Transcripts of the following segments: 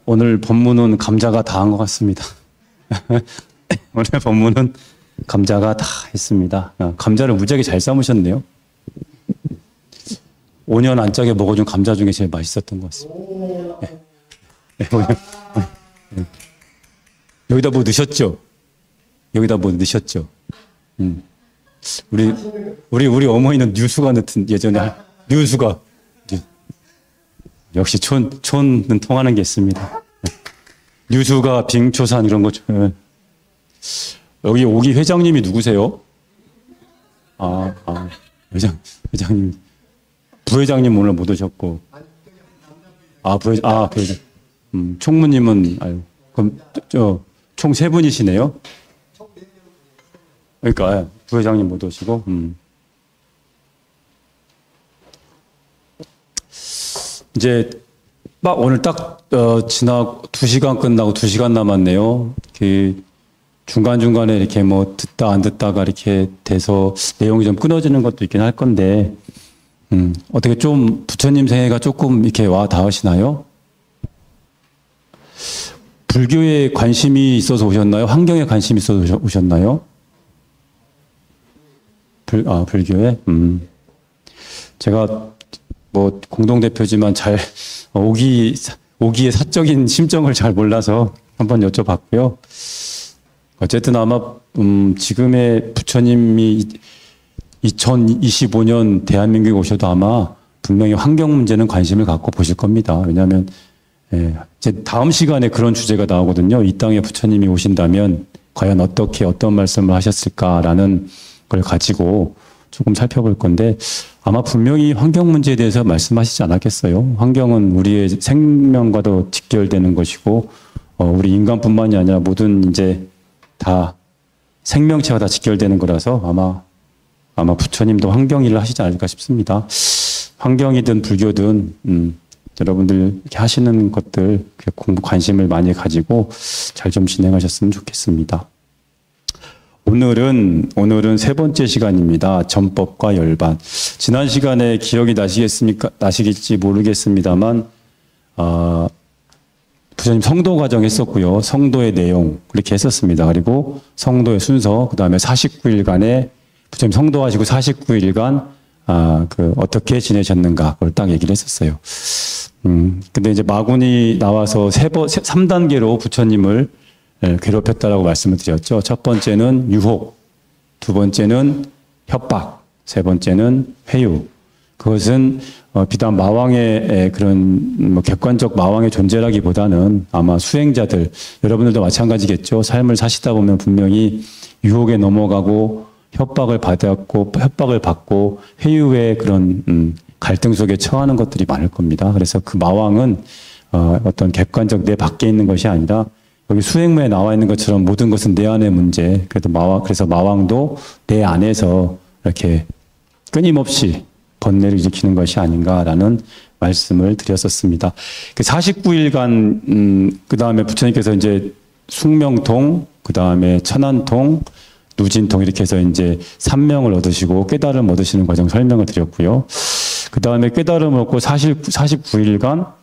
오늘 본문은 감자가 다 한 것 같습니다. 오늘 본문은 감자가 다 했습니다. 감자를 무지하게 잘 삶으셨네요. 5년 안짝에 먹어준 감자 중에 제일 맛있었던 것 같습니다. 네. 네. 여기다 뭐 넣으셨죠? 여기다 뭐 넣으셨죠? 우리 어머니는 뉴수가 넣던 예전에 뉴수가 역시 촌은 통하는 게 있습니다. 뉴수가 빙초산 이런 거. 여기 오기 회장님이 누구세요? 회장님. 부회장님 오늘 못 오셨고. 부회장. 총무님은, 그럼, 총 3분이시네요? 그러니까, 부회장님 못 오시고, 이제, 오늘 딱, 2시간 끝나고 2시간 남았네요. 중간중간에 이렇게 뭐 듣다 안 듣다가 이렇게 돼서 내용이 좀 끊어지는 것도 있긴 할 건데, 어떻게 좀 부처님 생애가 조금 이렇게 와 닿으시나요? 불교에 관심이 있어서 오셨나요? 환경에 관심이 있어서 오셨나요? 불교에? 제가 뭐 공동대표지만 잘 오기의 사적인 심정을 잘 몰라서 한번 여쭤봤고요. 어쨌든 아마 지금의 부처님이 2025년 대한민국에 오셔도 아마 분명히 환경 문제는 관심을 갖고 보실 겁니다. 왜냐하면 이제 다음 시간에 그런 주제가 나오거든요. 이 땅에 부처님이 오신다면 과연 어떤 말씀을 하셨을까라는 걸 가지고 조금 살펴볼 건데 아마 분명히 환경 문제에 대해서 말씀하시지 않았겠어요. 환경은 우리의 생명과도 직결되는 것이고 우리 인간뿐만이 아니라 모든 이제 다 생명체와 다 직결되는 거라서 아마 부처님도 환경 일을 하시지 않을까 싶습니다. 환경이든 불교든 여러분들 이렇게 하시는 것들 공부 관심을 많이 가지고 잘 좀 진행하셨으면 좋겠습니다. 오늘은 3번째 시간입니다. 전법과 열반. 지난 시간에 기억이 나시겠지 모르겠습니다만 부처님 성도 과정 했었고요. 성도의 내용 그렇게 했었습니다. 그리고 성도의 순서, 그 다음에 49일간의 부처님 성도하시고 49일간 어떻게 지내셨는가 그걸 딱 얘기를 했었어요. 근데 이제 마군이 나와서 3단계로 부처님을 괴롭혔다라고 말씀을 드렸죠. 첫 번째는 유혹, 두 번째는 협박, 세 번째는 회유. 그것은 비단 마왕의 그런 객관적 마왕의 존재라기보다는 아마 수행자들, 여러분들도 마찬가지겠죠. 삶을 사시다 보면 분명히 유혹에 넘어가고 협박을 받고 회유의 그런 갈등 속에 처하는 것들이 많을 겁니다. 그래서 그 마왕은 어떤 객관적 내 밖에 있는 것이 아니라 여기 수행문에 나와 있는 것처럼 모든 것은 내 안의 문제. 그래서 마왕도 내 안에서 이렇게 끊임없이 번뇌를 일으키는 것이 아닌가라는 말씀을 드렸었습니다. 49일간 그 다음에 부처님께서 이제 숙명통, 그 다음에 천안통, 누진통 이렇게 해서 이제 삼명을 얻으시고 깨달음 얻으시는 과정 설명을 드렸고요. 그 다음에 깨달음을 얻고 49일간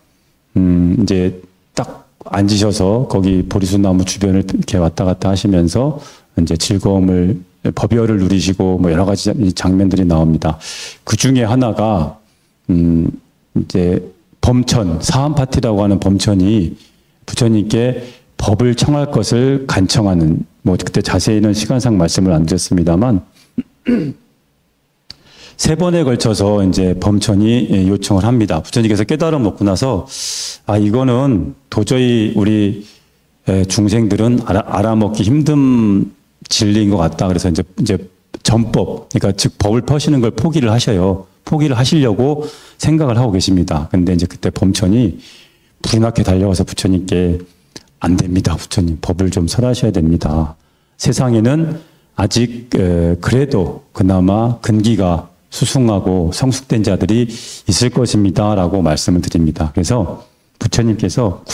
이제 딱 앉으셔서 거기 보리수나무 주변을 이렇게 왔다 갔다 하시면서 이제 즐거움을 법열을 누리시고 뭐 여러 가지 장면들이 나옵니다. 그 중에 하나가 이제 범천 사한 파티라고 하는 범천이 부처님께 법을 청할 것을 간청하는 뭐 그때 자세히는 시간상 말씀을 안 드렸습니다만 3번에 걸쳐서 이제 범천이 요청을 합니다. 부처님께서 깨달음 얻고 나서 이거는 도저히 우리 중생들은 알아먹기 힘든 진리인 것 같다. 그래서 이제 전법, 그러니까 즉 법을 펴시는 걸 포기를 하셔요. 포기를 하시려고 생각을 하고 계십니다. 근데 이제 그때 범천이 불이 나게 달려와서 부처님께 안 됩니다. 부처님 법을 좀 설하셔야 됩니다. 세상에는 아직 그래도 그나마 근기가 수승하고 성숙된 자들이 있을 것입니다. 라고 말씀을 드립니다. 그래서 부처님께서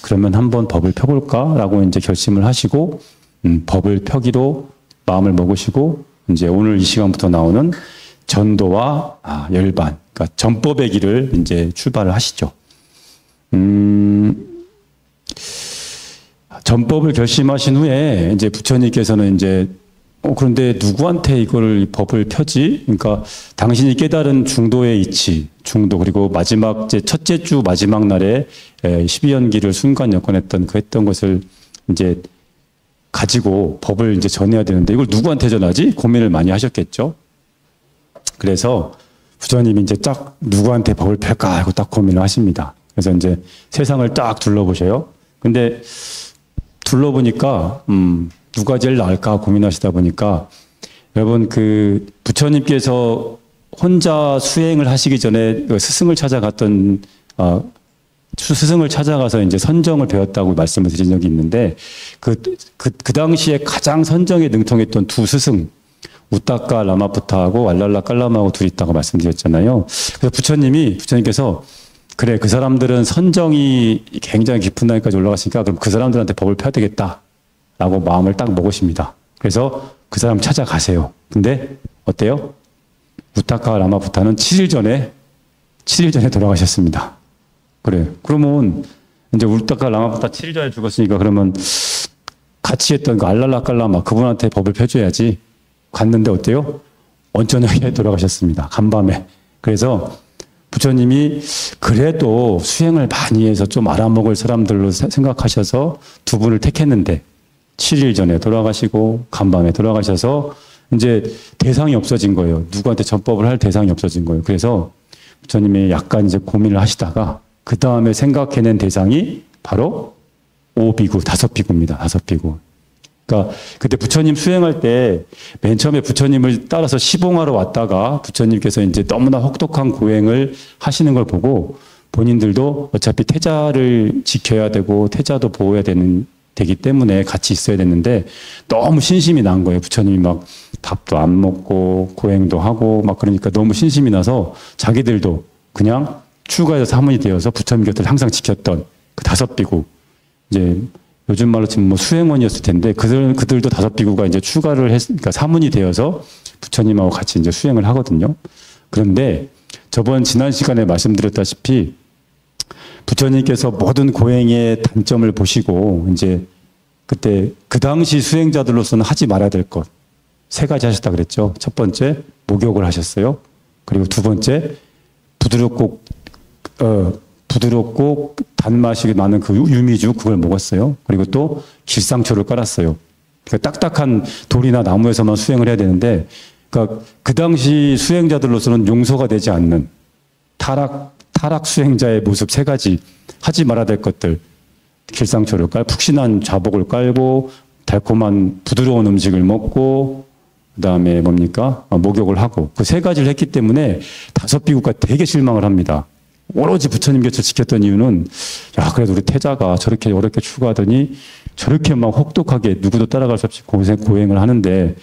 그러면 한번 법을 펴볼까? 라고 이제 결심을 하시고 법을 펴기로 마음을 먹으시고 이제 오늘 이 시간부터 나오는 전도와 열반, 그러니까 전법의 길을 이제 출발을 하시죠. 전법을 결심하신 후에 이제 부처님께서는 이제 그런데 누구한테 이걸 법을 펴지? 그러니까 당신이 깨달은 중도의 이치, 중도 그리고 마지막 이제 첫째 주 마지막 날에 12연기를 순간 여건했던 그 했던 것을 이제 가지고 법을 이제 전해야 되는데 이걸 누구한테 전하지? 고민을 많이 하셨겠죠. 그래서 부처님이 이제 딱 누구한테 법을 펼까 하고 딱 고민을 하십니다. 그래서 이제 세상을 딱 둘러보셔요. 근데 둘러보니까 누가 제일 나을까 고민하시다 보니까 여러분 그 부처님께서 혼자 수행을 하시기 전에 스승을 찾아갔던 스승을 찾아가서 이제 선정을 배웠다고 말씀을 드린 적이 있는데 그 당시에 가장 선정에 능통했던 두 스승 우타카 라마푸타하고 왈랄라 깔라마하고 둘이 있다고 말씀드렸잖아요. 그래서 부처님께서 그래 그 사람들은 선정이 굉장히 깊은 단계까지 올라갔으니까 그럼 그 사람들한테 법을 펴야 되겠다라고 마음을 딱 먹으십니다. 그래서 그 사람 찾아가세요. 근데 어때요? 우타카 라마푸타는 7일 전에 돌아가셨습니다. 그래. 그러면 이제 우타카 라마푸타 7일 전에 죽었으니까 그러면 같이 했던 그 알랄라 깔라마 그분한테 법을 펴줘야지. 갔는데 어때요? 언저녁에 돌아가셨습니다. 간밤에. 그래서 부처님이 그래도 수행을 많이 해서 좀 알아먹을 사람들로 생각하셔서 두 분을 택했는데 7일 전에 돌아가시고 간밤에 돌아가셔서 이제 대상이 없어진 거예요. 누구한테 전법을 할 대상이 없어진 거예요. 그래서 부처님이 약간 이제 고민을 하시다가 그 다음에 생각해낸 대상이 바로 5비구, 5비구입니다. 5비구. 그러니까 그때 부처님 수행할 때 맨 처음에 부처님을 따라서 시봉하러 왔다가 부처님께서 이제 너무나 혹독한 고행을 하시는 걸 보고 본인들도 어차피 태자를 지켜야 되고 태자도 보호해야 되기 때문에 같이 있어야 됐는데 너무 신심이 난 거예요. 부처님이 막 밥도 안 먹고 고행도 하고 막 그러니까 너무 신심이 나서 자기들도 그냥 추가해서 사문이 되어서 부처님 곁을 항상 지켰던 그 5비구 이제 요즘 말로 지금 뭐 수행원이었을 텐데 그들도 5비구가 이제 추가를 그러니까 사문이 되어서 부처님하고 같이 이제 수행을 하거든요. 그런데 지난 시간에 말씀드렸다시피 부처님께서 모든 고행의 단점을 보시고 이제 그때 그 당시 수행자들로서는 하지 말아야 될 것 3가지 하셨다 그랬죠. 첫 번째 목욕을 하셨어요. 그리고 두 번째 부드럽고 단맛이 나는 그 유미죽 그걸 먹었어요. 그리고 또 길상초를 깔았어요. 그러니까 딱딱한 돌이나 나무에서만 수행을 해야 되는데 그러니까 그 당시 수행자들로서는 용서가 되지 않는 타락 수행자의 모습 3가지 하지 말아야 될 것들 길상초를 푹신한 자복을 깔고 달콤한 부드러운 음식을 먹고 그다음에 뭡니까? 목욕을 하고 그 3가지를 했기 때문에 5비구가 되게 실망을 합니다. 오로지 부처님 곁을 지켰던 이유는 야 그래도 우리 태자가 저렇게 어렵게 추구하더니 저렇게 막 혹독하게 누구도 따라갈 수 없이 고행을 하는데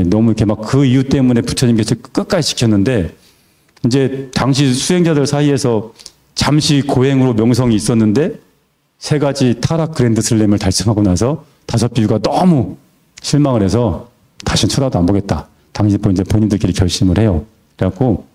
너무 이렇게 막 그 이유 때문에 부처님 곁을 끝까지 지켰는데 이제 당시 수행자들 사이에서 잠시 고행으로 명성이 있었는데 3가지 타락 그랜드 슬램을 달성하고 나서 5비구가 너무 실망을 해서 다시는 쳐다도 안 보겠다. 당시 이제 본인들끼리 결심을 해요. 그래갖고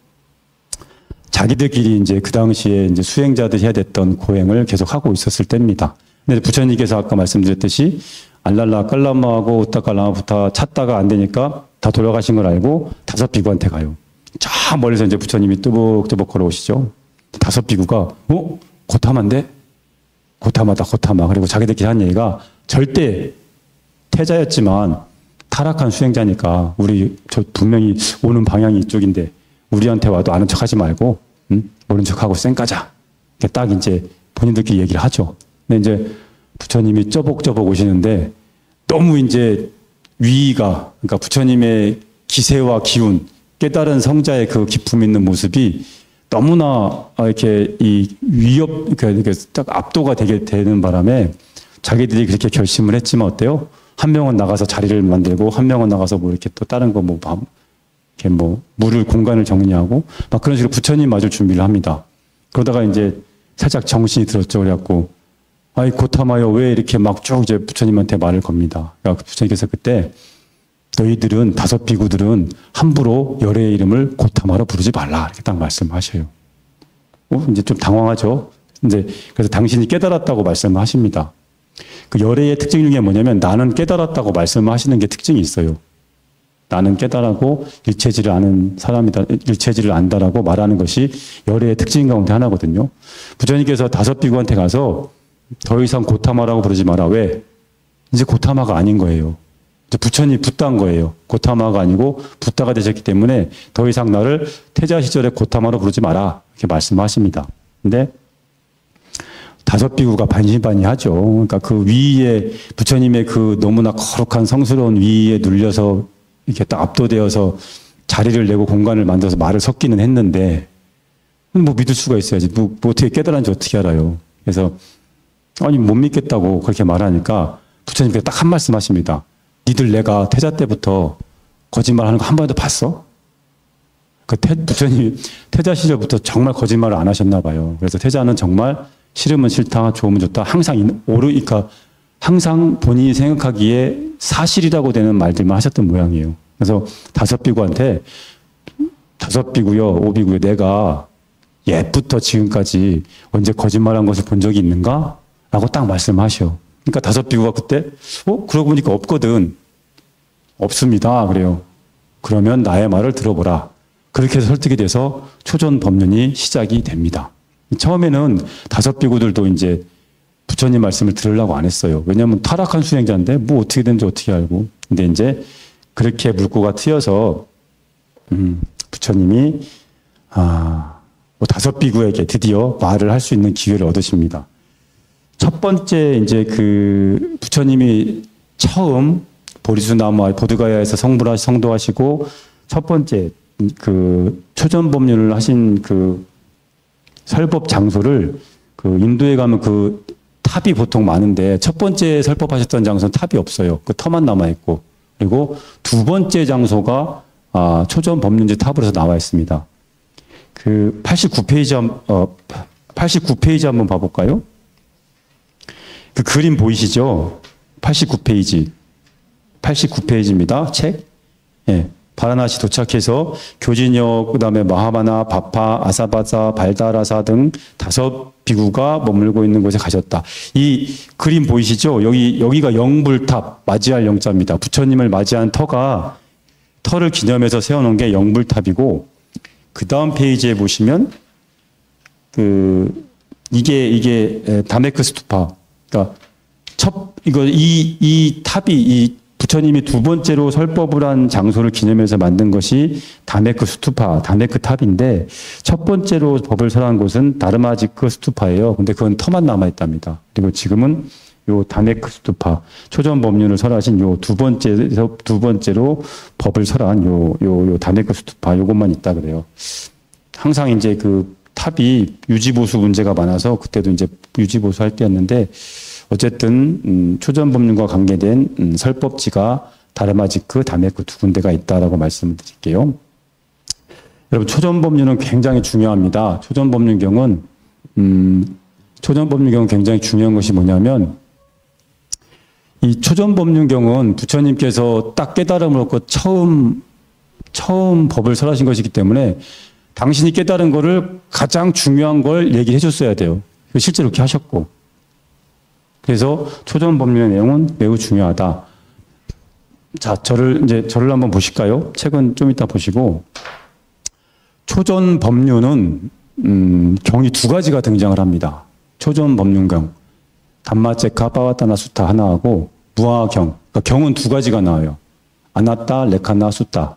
자기들끼리 이제 그 당시에 이제 수행자들이 해야 됐던 고행을 계속 하고 있었을 때입니다. 근데 부처님께서 아까 말씀드렸듯이 알랄라 깔라마하고 우타카 라마푸타 찾다가 안 되니까 다 돌아가신 걸 알고 5비구한테 가요. 저 멀리서 이제 부처님이 뚜벅뚜벅 걸어오시죠. 5비구가 고타마인데? 고타마다 고타마. 그리고 자기들끼리 한 얘기가 절대 태자였지만 타락한 수행자니까 우리 저 분명히 오는 방향이 이쪽인데 우리한테 와도 아는 척하지 말고 모른 척하고 쌩 까자. 딱 이제 본인들끼리 얘기를 하죠. 근데 이제 부처님이 쪼복쪼복 오시는데 너무 이제 위기가 그러니까 부처님의 기세와 기운 깨달은 성자의 그 기품 있는 모습이 너무나 이렇게 이 이렇게 딱 압도가 되는 바람에 자기들이 그렇게 결심을 했지만 어때요? 한 명은 나가서 자리를 만들고 한 명은 나가서 뭐 이렇게 또 다른 거 이렇게 물을 공간을 정리하고 막 그런 식으로 부처님 맞을 준비를 합니다. 그러다가 이제 살짝 정신이 들었죠. 그래갖고 아이 고타마요 왜 이렇게 막 쭉 이제 부처님한테 말을 겁니다. 그러니까 부처님께서 그때 너희들은 5비구들은 함부로 열의 이름을 고타마로 부르지 말라 이렇게 딱 말씀하셔요. 이제 좀 당황하죠. 이제 그래서 당신이 깨달았다고 말씀하십니다. 그 열애의 특징 중에 뭐냐면 나는 깨달았다고 말씀하시는 게 특징이 있어요. 나는 깨달았고 일체지를 아는 사람이다, 일체지를 안다라고 말하는 것이 열애의 특징 가운데 하나거든요. 부처님께서 다섯 비구한테 가서 더 이상 고타마라고 부르지 마라. 왜? 이제 고타마가 아닌 거예요. 이제 부처님이 붓다인 거예요. 고타마가 아니고 붓다가 되셨기 때문에 더 이상 나를 태자 시절에 고타마로 부르지 마라. 이렇게 말씀하십니다. 근데 다섯 비구가 반신반의하죠. 그러니까 그 위에 부처님의 그 너무나 거룩한 성스러운 위에 눌려서 이렇게 딱 압도되어서 자리를 내고 공간을 만들어서 말을 섞기는 했는데 뭐 믿을 수가 있어야지. 뭐 어떻게 깨달았는지 어떻게 알아요. 그래서 아니 못 믿겠다고 그렇게 말하니까 부처님께서 딱 한 말씀 하십니다. 니들 내가 태자 때부터 거짓말하는 거 한 번도 봤어? 부처님이 태자 시절부터 정말 거짓말을 안 하셨나 봐요. 그래서 태자는 정말 싫으면 싫다, 좋으면 좋다. 그러니까 항상 본인이 생각하기에 사실이라고 되는 말들만 하셨던 모양이에요. 그래서 다섯 비구한테 다섯 비구요, 오비구요, 내가 옛부터 지금까지 언제 거짓말한 것을 본 적이 있는가? 라고 딱 말씀하셔. 그러니까 다섯 비구가 그때 그러고 보니까 없거든. 없습니다. 그래요. 그러면 나의 말을 들어보라. 그렇게 해서 설득이 돼서 초전 법륜이 시작이 됩니다. 처음에는 다섯 비구들도 이제 부처님 말씀을 들으려고 안 했어요. 왜냐하면 타락한 수행자인데 뭐 어떻게 되는지 어떻게 알고. 근데 이제 그렇게 물꼬가 트여서 부처님이 다섯 비구에게 드디어 말을 할 수 있는 기회를 얻으십니다. 첫 번째 이제 그 부처님이 처음 보리수나무 보드가야에서 성도하시고 첫 번째 그 초전법륜을 하신 그 설법 장소를 그 인도에 가면 그 탑이 보통 많은데 첫 번째 설법하셨던 장소는 탑이 없어요. 그 터만 남아 있고 그리고 두 번째 장소가 초전법륜지 탑으로 해서 나와 있습니다. 그 89페이지 한번 봐볼까요? 그 그림 보이시죠? 89페이지입니다. 책. 예. 바라나시 도착해서 교진역, 그다음에 마하바나, 바파, 아사바사, 발다라사 등 다섯 비구가 머물고 있는 곳에 가셨다. 이 그림 보이시죠? 여기가 영불탑, 맞이할 영자입니다. 부처님을 맞이한 터를 기념해서 세워놓은 게 영불탑이고, 그 다음 페이지에 보시면 이게 다메크 스투파. 그러니까 이 탑이 부처님이 두 번째로 설법을 한 장소를 기념해서 만든 것이 다메크 스투파, 다메크 탑인데 첫 번째로 법을 설한 곳은 다르마지크 스투파예요. 근데 그건 터만 남아 있답니다. 그리고 지금은 요 다메크 스투파, 초전 법륜을 설하신 요 두 번째로 법을 설한 요 다메크 스투파 요것만 있다 그래요. 항상 이제 그 탑이 유지보수 문제가 많아서 그때도 이제 유지보수 할 때였는데 어쨌든 초전법륜과 관계된 설법지가 다르마지크, 다메크 두 군데가 있다라고 말씀을 드릴게요. 여러분 초전법륜은 굉장히 중요합니다. 초전법륜경은 굉장히 중요한 것이 뭐냐면 이 초전법륜경은 부처님께서 딱 깨달음을 얻고 처음 법을 설하신 것이기 때문에 당신이 깨달은 거를 가장 중요한 걸 얘기해 줬어야 돼요. 실제로 그렇게 하셨고. 그래서 초전법륜의 내용은 매우 중요하다. 자, 저를 한번 보실까요? 책은 좀 이따 보시고. 초전법륜은, 경이 두 가지가 등장을 합니다. 초전법륜경. 담마체카 빠와타나 수타 하나하고, 무아경. 그러니까 경은 두 가지가 나와요. 아나타, 레카나, 수타.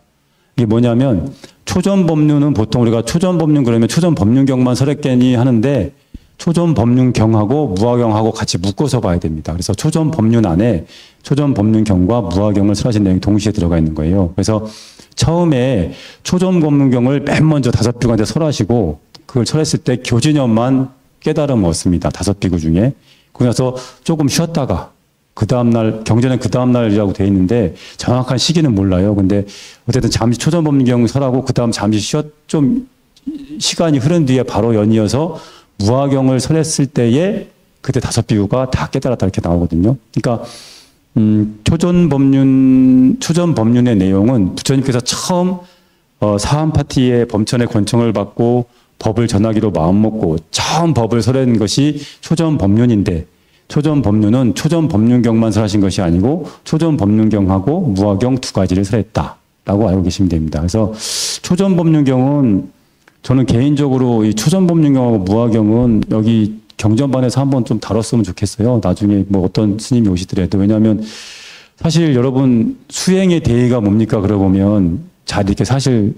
이게 뭐냐면, 초전법륜은 보통 우리가 초전법륜 그러면 초전법륜경만 설했겠니 하는데, 초전법륜경하고 무아경하고 같이 묶어서 봐야 됩니다. 그래서 초전법륜 안에 초전법륜경과 무아경을 설하신 내용이 동시에 들어가 있는 거예요. 그래서 처음에 초전법륜경을 맨 먼저 다섯 비구한테 설하시고 그걸 설했을 때 교진연만 깨달음을 얻습니다. 다섯 비구 중에. 그래서 조금 쉬었다가 그 다음날, 경전은 그 다음날이라고 돼 있는데 정확한 시기는 몰라요. 근데 어쨌든 잠시 초전법륜경 설하고 그 다음 잠시 좀 시간이 흐른 뒤에 바로 연이어서 무아경을 설했을 때에 그때 다섯 비구가 다 깨달았다 이렇게 나오거든요. 그러니까 초전법륜의 내용은 부처님께서 처음 사한 파티의 범천의 권청을 받고 법을 전하기로 마음먹고 처음 법을 설한 것이 초전법륜인데 초전법륜은 초전법륜경만 설하신 것이 아니고 초전법륜경하고 무화경 두 가지를 설했다라고 알고 계시면 됩니다. 그래서 초전법륜경은 저는 개인적으로 이 초전법륜경하고 무화경은 여기 경전반에서 한번 좀 다뤘으면 좋겠어요. 나중에 뭐 어떤 스님이 오시더라도. 왜냐하면 사실 여러분 수행의 대의가 뭡니까? 그러고 보면 잘 이렇게 사실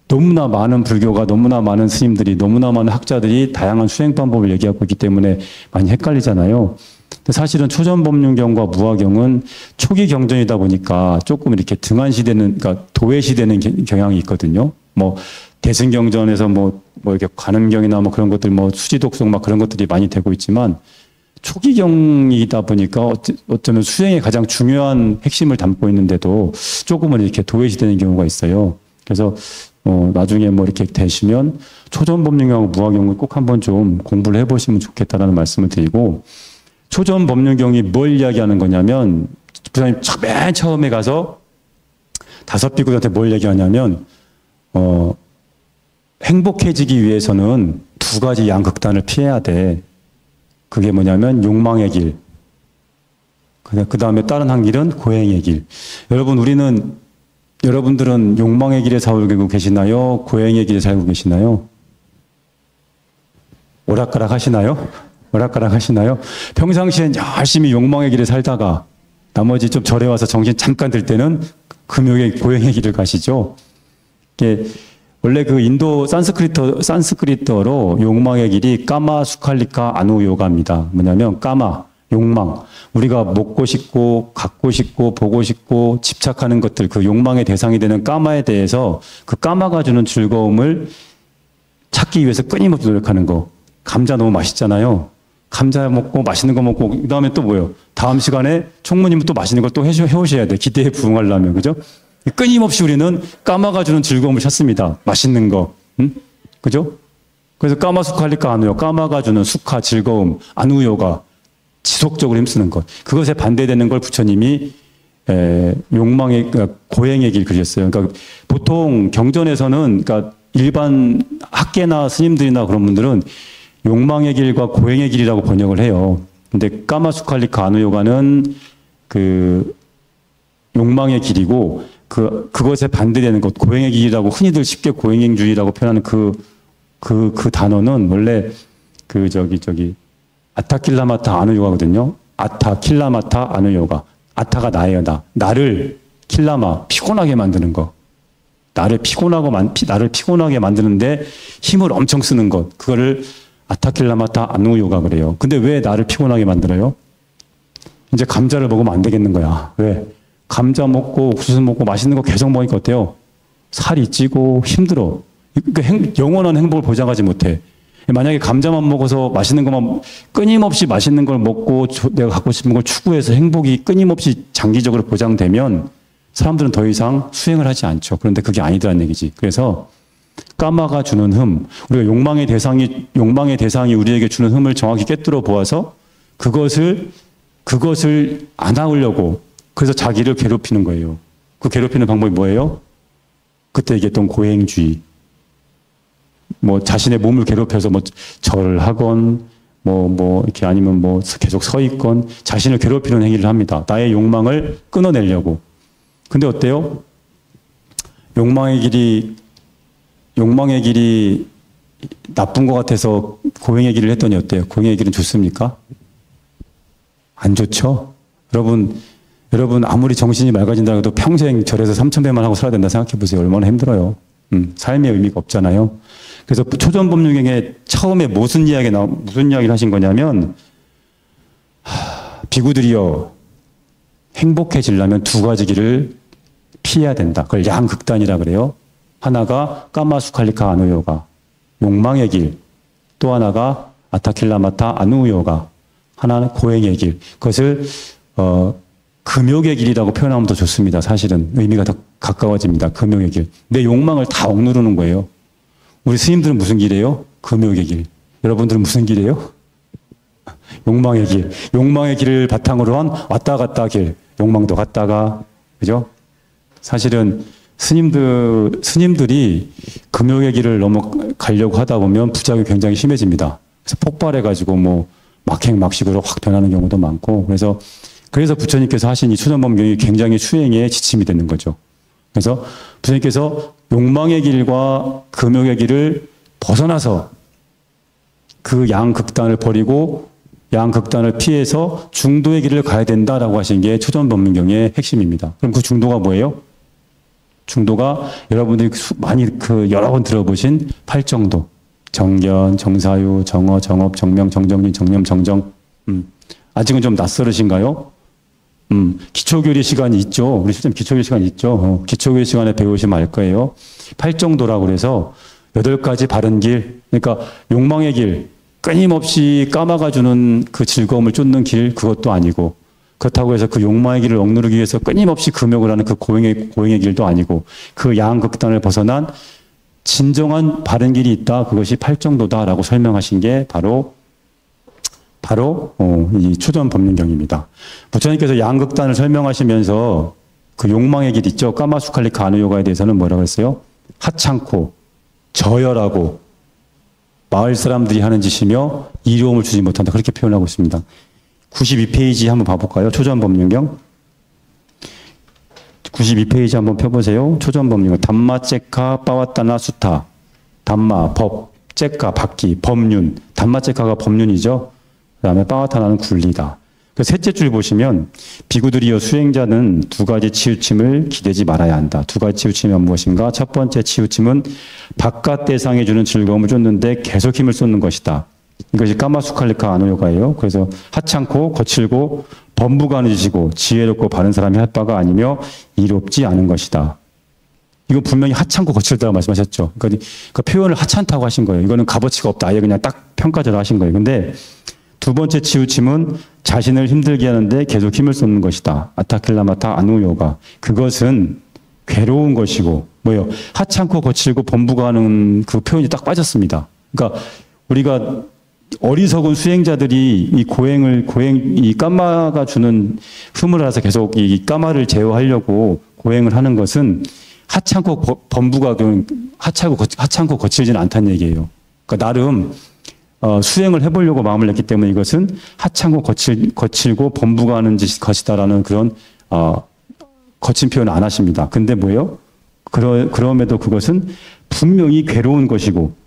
너무나 많은 불교가 너무나 많은 스님들이 너무나 많은 학자들이 다양한 수행 방법을 얘기하고 있기 때문에 많이 헷갈리잖아요. 근데 사실은 초전법륜경과 무화경은 초기 경전이다 보니까 조금 이렇게 등한시되는, 그러니까 도외시되는 경향이 있거든요. 뭐 대승경전에서 뭐 이렇게 관음경이나 뭐 그런 것들, 뭐 수지독송 막 그런 것들이 많이 되고 있지만 초기경이다 보니까 어쩌면 수행의 가장 중요한 핵심을 담고 있는데도 조금은 이렇게 도외시되는 경우가 있어요. 그래서 나중에 뭐 이렇게 되시면 초전법륜경하고 무화경을 꼭 한번 좀 공부를 해보시면 좋겠다라는 말씀을 드리고, 초전법륜경이 뭘 이야기하는 거냐면, 부장님 맨 처음에 가서 다섯 비구들한테 뭘 얘기하냐면, 행복해지기 위해서는 두 가지 양극단을 피해야 돼. 그게 뭐냐면 욕망의 길. 그 다음에 다른 한 길은 고행의 길. 여러분들은 욕망의 길에 살고 계시나요? 고행의 길에 살고 계시나요? 오락가락 하시나요? 오락가락 하시나요? 평상시엔 열심히 욕망의 길에 살다가 나머지 좀 절에 와서 정신 잠깐 들 때는 금욕의 고행의 길을 가시죠. 이게 원래 그 인도 산스크리트어로 욕망의 길이 까마 수칼리카 아누요가입니다. 뭐냐면 까마, 욕망. 우리가 먹고 싶고 갖고 싶고 보고 싶고 집착하는 것들, 그 욕망의 대상이 되는 까마에 대해서 그 까마가 주는 즐거움을 찾기 위해서 끊임없이 노력하는 거. 감자 너무 맛있잖아요. 감자 먹고 맛있는 거 먹고 그다음에 또 뭐예요? 다음 시간에 총무님은 또 맛있는 걸 또 해오셔야 돼. 기대에 부응하려면. 그죠? 끊임없이 우리는 까마가 주는 즐거움을 찾습니다. 맛있는 거. 응? 그죠? 그래서 까마 수칼리카 아누요. 까마가 주는 수카, 즐거움, 아누요가 지속적으로 힘쓰는 것. 그것에 반대되는 걸 부처님이 욕망의, 그러니까 고행의 길 그렸어요. 그러니까 보통 경전에서는, 그러니까 일반 학계나 스님들이나 그런 분들은 욕망의 길과 고행의 길이라고 번역을 해요. 근데 까마 수칼리카 아누요가는 그 욕망의 길이고, 그것에 반대되는 것, 고행의 길이라고 흔히들 쉽게 고행행주의라고 표현하는 그 단어는 원래 아타킬라마타 아누요가거든요. 아타킬라마타 아누요가. 아타가 나예요, 나. 나를 킬라마, 피곤하게 만드는 거. 나를 피곤하게 만드는데 힘을 엄청 쓰는 것. 그거를 아타킬라마타 아누요가 그래요. 근데 왜 나를 피곤하게 만들어요? 이제 감자를 먹으면 안 되겠는 거야. 왜? 감자 먹고 옥수수 먹고 맛있는 거 계속 먹으니까 어때요? 살이 찌고 힘들어. 그러니까 영원한 행복을 보장하지 못해. 만약에 감자만 먹어서 맛있는 것만 끊임없이 맛있는 걸 먹고 내가 갖고 싶은 걸 추구해서 행복이 끊임없이 장기적으로 보장되면 사람들은 더 이상 수행을 하지 않죠. 그런데 그게 아니다는 얘기지. 그래서 까마가 주는 흠, 우리가 욕망의 대상이 우리에게 주는 흠을 정확히 꿰뚫어 보아서 그것을 안 하려고, 그래서 자기를 괴롭히는 거예요. 그 괴롭히는 방법이 뭐예요? 그때 얘기했던 고행주의. 뭐 자신의 몸을 괴롭혀서 뭐 절을 하건 이렇게 아니면 뭐 계속 서 있건 자신을 괴롭히는 행위를 합니다. 나의 욕망을 끊어내려고. 근데 어때요? 욕망의 길이 나쁜 것 같아서 고행의 길을 했더니 어때요? 고행의 길은 좋습니까? 안 좋죠? 여러분 아무리 정신이 맑아진다고 해도 평생 절에서 3,000배만 하고 살아야 된다 생각해 보세요. 얼마나 힘들어요. 삶의 의미가 없잖아요. 그래서 초전법륜경에 처음에 무슨 이야기를 하신 거냐면, 비구들이여, 행복해지려면 두 가지 길을 피해야 된다. 그걸 양극단이라 그래요. 하나가 까마수칼리카 아누요가, 욕망의 길. 또 하나가 아타킬라마타 아누요가, 하나는 고행의 길. 그것을 금욕의 길이라고 표현하면 더 좋습니다. 사실은 의미가 더 가까워집니다. 금욕의 길. 내 욕망을 다 억누르는 거예요. 우리 스님들은 무슨 길이에요? 금욕의 길. 여러분들은 무슨 길이에요? 욕망의 길. 욕망의 길을 바탕으로 한 왔다 갔다 길. 욕망도 갔다가, 그죠? 사실은 스님들이 금욕의 길을 넘어가려고 하다 보면 부작용이 굉장히 심해집니다. 그래서 폭발해가지고 막 막행막식으로 확 변하는 경우도 많고, 그래서 부처님께서 하신 이 초전법경이 굉장히 수행에 지침이 되는 거죠. 그래서 부처님께서 욕망의 길과 금욕의 길을 벗어나서 그 양극단을 버리고 양극단을 피해서 중도의 길을 가야 된다라고 하신 게 초전법문경의 핵심입니다. 그럼 그 중도가 뭐예요? 중도가 여러분들이 많이 여러 번 들어보신 팔정도. 정견, 정사유, 정어, 정업, 정명, 정정진, 정념, 정정. 아직은 좀 낯설으신가요? 기초교리 시간이 있죠. 우리 실제 기초교리 시간이 있죠. 기초교리 시간에 배우시면 알 거예요. 팔정도라고 그래서 8가지 바른 길. 그러니까 욕망의 길. 끊임없이 까마가주는 그 즐거움을 쫓는 길. 그것도 아니고. 그렇다고 해서 그 욕망의 길을 억누르기 위해서 끊임없이 금욕을 하는 그 고행의 길도 아니고. 그 양극단을 벗어난 진정한 바른 길이 있다. 그것이 팔정도다라고 설명하신 게 바로 이 초전법문경입니다. 부처님께서 양극단을 설명하시면서 그 욕망의 길 있죠. 까마수칼리카 아누요가에 대해서는 뭐라고 했어요? 하찮고 저열하고 마을 사람들이 하는 짓이며 이로움을 주지 못한다. 그렇게 표현하고 있습니다. 92페이지 한번 봐볼까요? 초전법문경. 92페이지 한번 펴보세요. 초전법문경. 담마, 째카, 빠와따나, 수타. 담마, 법, 째카, 받기, 법륜. 담마, 째카가 법륜이죠. 그 다음에 빠와타나는 굴리다. 그 셋째 줄 보시면 비구들이여 수행자는 2가지 치우침을 기대지 말아야 한다. 2가지 치우침은 무엇인가? 첫 번째 치우침은 바깥 대상에 주는 즐거움을 쫓는데 계속 힘을 쏟는 것이다. 이것이 까마수칼리카 아누요가예요. 그래서 하찮고 거칠고 범부가는 짓이고 지혜롭고 바른 사람이 할 바가 아니며 이롭지 않은 것이다. 이건 분명히 하찮고 거칠다고 말씀하셨죠. 그러니까 그 표현을 하찮다고 하신 거예요. 이거는 값어치가 없다. 아예 그냥 딱 평가절하 하신 거예요. 근데 두 번째 치우침은 자신을 힘들게 하는데 계속 힘을 쏟는 것이다. 아타킬라마타 아누요가. 그것은 괴로운 것이고 뭐예요? 하찮고 거칠고 범부가는 그 표현이 딱 빠졌습니다. 그러니까 우리가 어리석은 수행자들이 이 까마가 주는 흠을 알아서 계속 이 까마를 제어하려고 고행을 하는 것은 하찮고 하찮고 거칠지는 않다는 얘기예요. 그러니까 나름 수행을 해보려고 마음을 냈기 때문에 이것은 하찮고 거칠고 범부가 하는 것이다라는 그런 거친 표현을 안 하십니다. 근데 뭐예요? 그럼에도 그것은 분명히 괴로운 것이고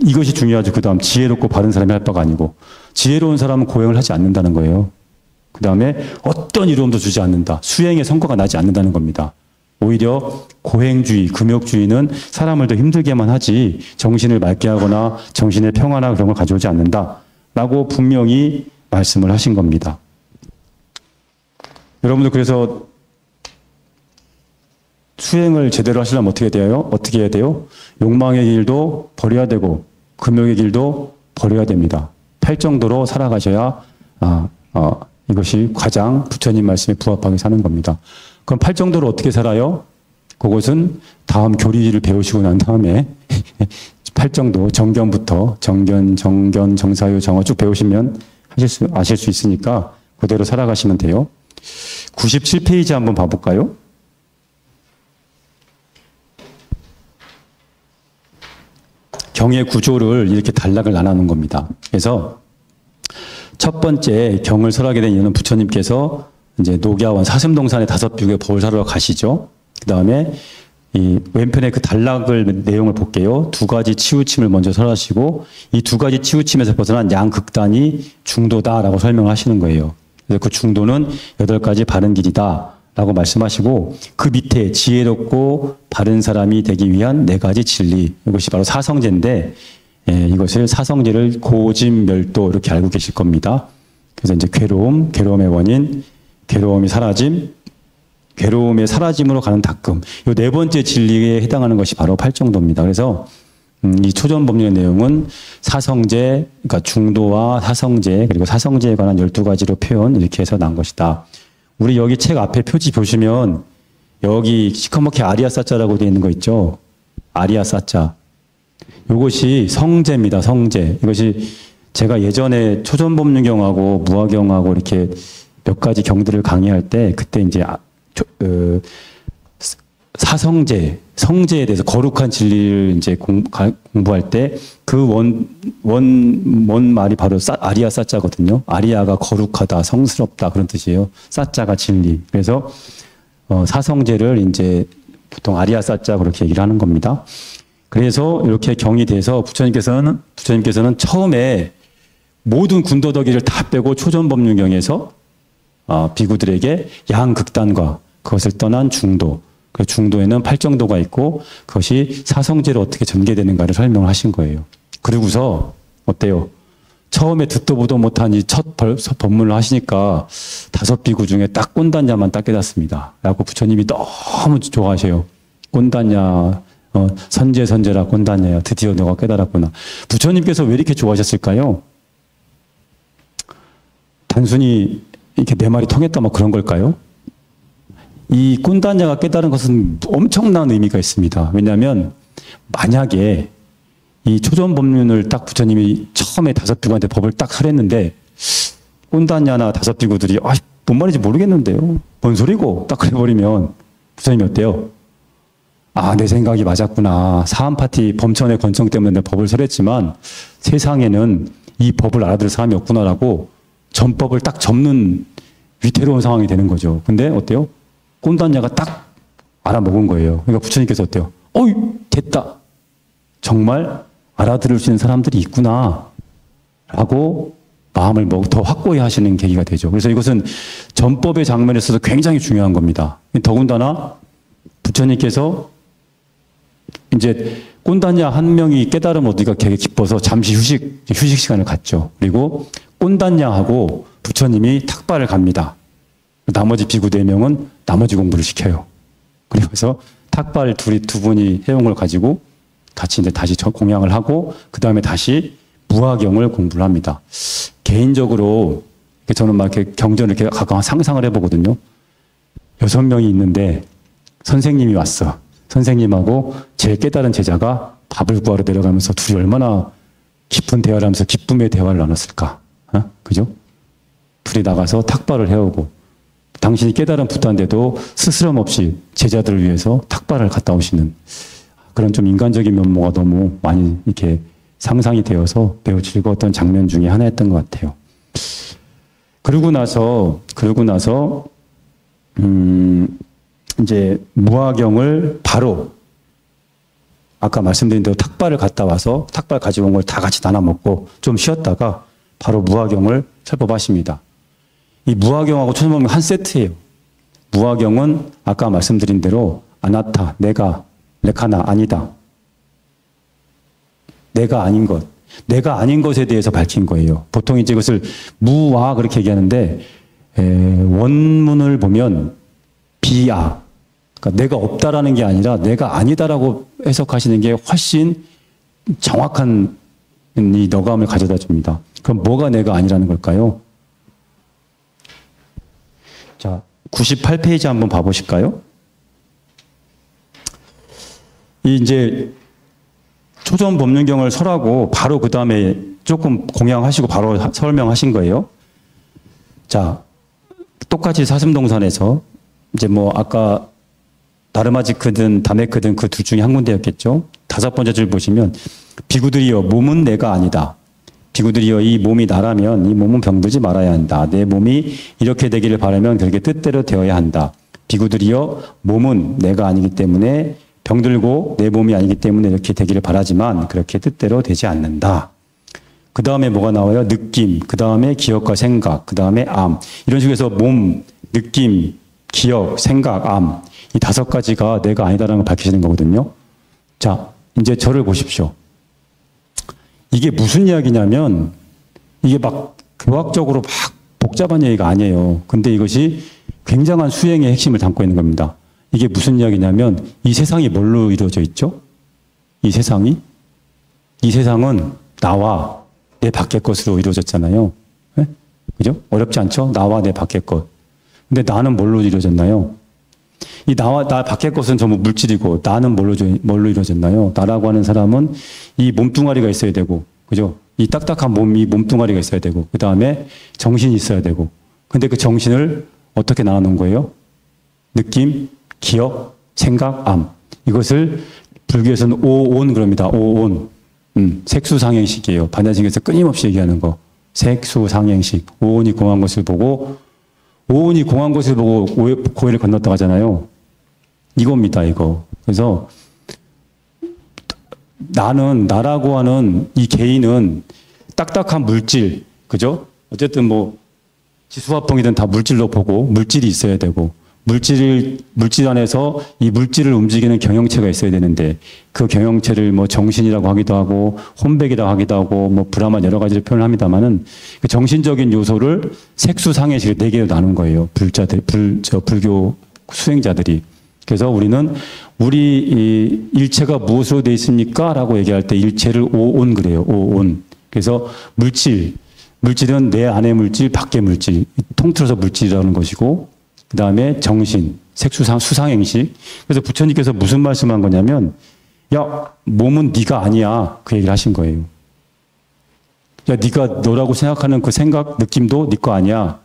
이것이 중요하죠. 그 다음 지혜롭고 바른 사람이 할 바가 아니고 지혜로운 사람은 고행을 하지 않는다는 거예요. 그 다음에 어떤 이로움도 주지 않는다. 수행의 성과가 나지 않는다는 겁니다. 오히려 고행주의, 금욕주의는 사람을 더 힘들게만 하지 정신을 맑게 하거나 정신의 평화나 그런 걸 가져오지 않는다. 라고 분명히 말씀을 하신 겁니다. 여러분들 그래서 수행을 제대로 하시려면 어떻게 해야 돼요? 욕망의 길도 버려야 되고 금욕의 길도 버려야 됩니다. 팔정도로 살아가셔야 이것이 가장 부처님 말씀에 부합하게 사는 겁니다. 그럼 팔정도로 어떻게 살아요? 그것은 다음 교리를 배우시고 난 다음에 팔정도 정견부터 정견, 정사유, 정어 쭉 배우시면 아실 수 있으니까 그대로 살아가시면 돼요. 97페이지 한번 봐볼까요? 경의 구조를 이렇게 단락을 나누는 겁니다. 그래서 첫 번째 경을 설하게 된 이유는 부처님께서 이제 녹야원 사슴동산의 5뷰의 법을 사러 가시죠. 그 다음에 이 왼편의 그 단락을 내용을 볼게요. 2가지 치우침을 먼저 설하시고 이 2가지 치우침에서 벗어난 양극단이 중도다라고 설명을 하시는 거예요. 그래서 그 중도는 8가지 바른 길이다. 라고 말씀하시고 그 밑에 지혜롭고 바른 사람이 되기 위한 4가지 진리 이것이 바로 사성제인데 이것을 사성제를 고짐멸도 이렇게 알고 계실 겁니다. 그래서 이제 괴로움의 원인, 괴로움이 사라짐, 괴로움의 사라짐으로 가는 닦음 이 4번째 진리에 해당하는 것이 바로 팔정도입니다. 그래서 이 초전법륜의 내용은 사성제, 그러니까 중도와 사성제 그리고 사성제에 관한 12가지로 표현 이렇게 해서 난 것이다. 우리 여기 책 앞에 표지 보시면 여기 시커멓게 아리아사자라고 되어 있는 거 있죠. 아리아사자. 이것이 성제입니다. 성제. 이것이 제가 예전에 초전법륜경하고 무화경하고 이렇게 몇 가지 경들을 강의할 때 그때 이제 사성제, 성제에 대해서 거룩한 진리를 이제 공부할 때 그 원 말이 바로 아리아 사자거든요. 아리아가 거룩하다, 성스럽다 그런 뜻이에요. 사자가 진리. 그래서 사성제를 이제 보통 아리아 사자 그렇게 얘기를 하는 겁니다. 그래서 이렇게 경이 돼서 부처님께서는 처음에 모든 군더더기를 다 빼고 초전법륜경에서 비구들에게 양극단과 그것을 떠난 중도, 그 중도에는 팔정도가 있고 그것이 사성제로 어떻게 전개되는가를 설명을 하신 거예요. 그리고서 어때요? 처음에 듣도 보도 못한 이 첫 법문을 하시니까 5비구 중에 딱 꼰단냐만 딱 깨닫습니다. 라고 부처님이 너무 좋아하셔요. 꼰단냐, 선제라 꼰단냐야. 드디어 너가 깨달았구나. 부처님께서 왜 이렇게 좋아하셨을까요? 단순히 이렇게 내 말이 통했다 뭐 그런 걸까요? 이 꼰단냐가 깨달은 것은 엄청난 의미가 있습니다. 왜냐하면 만약에 이 초전법륜을 딱 부처님이 처음에 5비구한테 법을 딱 하랬는데 꼰단냐나 5비구들이 뭔 말인지 모르겠는데요. 뭔 소리고 딱 그래버리면 부처님이 어때요? 내 생각이 맞았구나. 사안파티 범천의 권청 때문에 내가 법을 설했지만 세상에는 이 법을 알아들을 사람이 없구나라고 전법을 딱 접는 위태로운 상황이 되는 거죠. 근데 어때요? 꼰단냐가 딱 알아먹은 거예요. 그러니까 부처님께서 어때요? 됐다. 정말 알아들을 수 있는 사람들이 있구나. 라고 마음을 더 확고히 하시는 계기가 되죠. 그래서 이것은 전법의 장면에서도 굉장히 중요한 겁니다. 더군다나 부처님께서 이제 꼰단냐 한 명이 깨달으면 어디가 되게 기뻐서 잠시 휴식 시간을 갖죠. 그리고 꼰단냐하고 부처님이 탁발을 갑니다. 나머지 비구 4명은 나머지 공부를 시켜요. 그래서 탁발 두 분이 해온 걸 가지고 같이 이제 다시 공양을 하고 그 다음에 다시 무화경을 공부를 합니다. 개인적으로 저는 막 이렇게 경전을 이렇게 가끔 상상을 해보거든요. 6명이 있는데 선생님이 왔어. 선생님하고 제일 깨달은 제자가 밥을 구하러 내려가면서 둘이 얼마나 깊은 대화를 하면서 기쁨의 대화를 나눴을까. 그죠? 둘이 나가서 탁발을 해오고 당신이 깨달은 부탄데도 스스럼 없이 제자들을 위해서 탁발을 갔다 오시는 그런 좀 인간적인 면모가 너무 많이 이렇게 상상이 되어서 매우 즐거웠던 장면 중에 하나였던 것 같아요. 그러고 나서 이제 무화경을 바로 아까 말씀드린 대로 탁발을 갔다 와서 탁발 가지고 온 걸 다 같이 나눠 먹고 좀 쉬었다가 바로 무화경을 설법하십니다. 이 무화경하고 초전법륜 한 세트예요. 무화경은 아까 말씀드린 대로 아나타, 내가, 레카나, 아니다. 내가 아닌 것. 내가 아닌 것에 대해서 밝힌 거예요. 보통 이제 이것을 무와 그렇게 얘기하는데 원문을 보면 비아. 그러니까 내가 없다라는 게 아니라 내가 아니다라고 해석하시는 게 훨씬 정확한 이 너감을 가져다 줍니다. 그럼 뭐가 내가 아니라는 걸까요? 자, 98페이지 한번 봐보실까요? 이제 초전법륜경을 설하고 바로 그 다음에 조금 공양하시고 바로 설명하신 거예요. 자, 똑같이 사슴동산에서 이제 뭐 아까 다르마지크든 다메크든 그 둘 중에 한 군데였겠죠. 5번째 줄 보시면 비구들이여 몸은 내가 아니다. 비구들이여 이 몸이 나라면 이 몸은 병들지 말아야 한다. 내 몸이 이렇게 되기를 바라면 그렇게 뜻대로 되어야 한다. 비구들이여 몸은 내가 아니기 때문에 병들고 내 몸이 아니기 때문에 이렇게 되기를 바라지만 그렇게 뜻대로 되지 않는다. 그 다음에 뭐가 나와요? 느낌, 그 다음에 기억과 생각, 그 다음에 암. 이런 식으로 해서 몸, 느낌, 기억, 생각, 암. 이 5가지가 내가 아니다라는 걸 밝히시는 거거든요. 자, 이제 저를 보십시오. 이게 무슨 이야기냐면 이게 막 교학적으로 막 복잡한 얘기가 아니에요. 근데 이것이 굉장한 수행의 핵심을 담고 있는 겁니다. 이게 무슨 이야기냐면 이 세상이 뭘로 이루어져 있죠? 이 세상은 나와 내 밖의 것으로 이루어졌잖아요. 네? 그죠? 어렵지 않죠? 나와 내 밖의 것. 근데 나는 뭘로 이루어졌나요? 이 나와 나 밖의 것은 전부 물질이고 나는 뭘로 이루어졌나요? 나라고 하는 사람은 이 몸뚱아리가 있어야 되고, 그죠? 이 딱딱한 몸뚱아리가 있어야 되고, 그 다음에 정신이 있어야 되고. 근데 그 정신을 어떻게 나눠놓은 거예요? 느낌, 기억, 생각, 암. 이것을 불교에서는 오온 그럽니다. 오온. 색수상행식이에요. 반야신경에서 끊임없이 얘기하는 거. 색수상행식. 오온이 공한 것을 보고 고해를 건넜다 하잖아요. 이겁니다, 이거. 그래서 나라고 하는 이 개인은 딱딱한 물질, 그죠? 어쨌든 뭐, 지수화풍이든 다 물질로 보고, 물질이 있어야 되고, 물질 안에서 이 물질을 움직이는 경영체가 있어야 되는데, 그 경영체를 뭐 정신이라고 하기도 하고, 혼백이라고 하기도 하고, 뭐 브라만 여러 가지를 표현합니다만은, 그 정신적인 요소를 색수상해식을 4개로 나눈 거예요. 불교 수행자들이. 그래서 우리는 우리 이 일체가 무엇으로 되어 있습니까? 라고 얘기할 때 일체를 오온 그래요. 오온. 그래서 물질은 내 안의 물질, 밖의 물질. 통틀어서 물질이라는 것이고, 그 다음에 정신, 수상행식. 그래서 부처님께서 무슨 말씀한 거냐면, 야, 몸은 네가 아니야. 그 얘기를 하신 거예요. 야, 네가 너라고 생각하는 그 생각, 느낌도 네 거 아니야.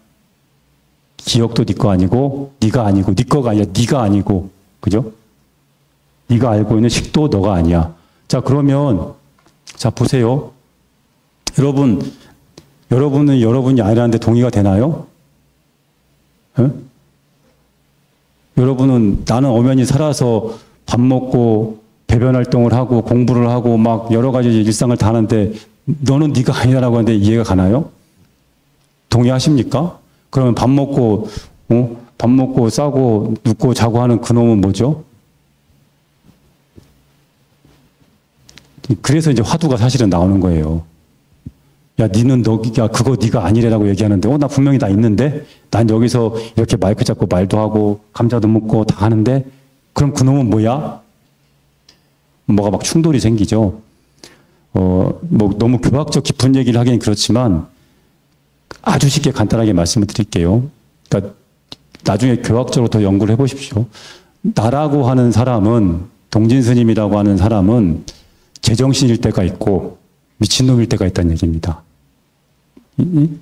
기억도 네 거 아니고, 네가 아니고, 네 거가 아니야. 네가 아니고, 그죠? 네가 알고 있는 식도 너가 아니야. 자, 그러면, 자, 보세요. 여러분은 여러분이 아니라는데 동의가 되나요? 응? 여러분은 나는 엄연히 살아서 밥 먹고 배변 활동을 하고 공부를 하고 막 여러 가지 일상을 다 하는데 너는 네가 아니라고 하는데 이해가 가나요? 동의하십니까? 그러면 밥 먹고 싸고 눕고 자고 하는 그놈은 뭐죠? 그래서 이제 화두가 사실은 나오는 거예요. 야, 그거 네가 아니래라고 얘기하는데, 나 분명히 다 있는데? 난 여기서 이렇게 마이크 잡고 말도 하고, 감자도 먹고 다 하는데, 그럼 그놈은 뭐야? 뭐가 막 충돌이 생기죠. 뭐, 너무 교학적 깊은 얘기를 하기는 그렇지만, 아주 쉽게 간단하게 말씀을 드릴게요. 그러니까, 나중에 교학적으로 더 연구를 해보십시오. 나라고 하는 사람은, 동진스님이라고 하는 사람은, 제정신일 때가 있고, 미친놈일 때가 있다는 얘기입니다.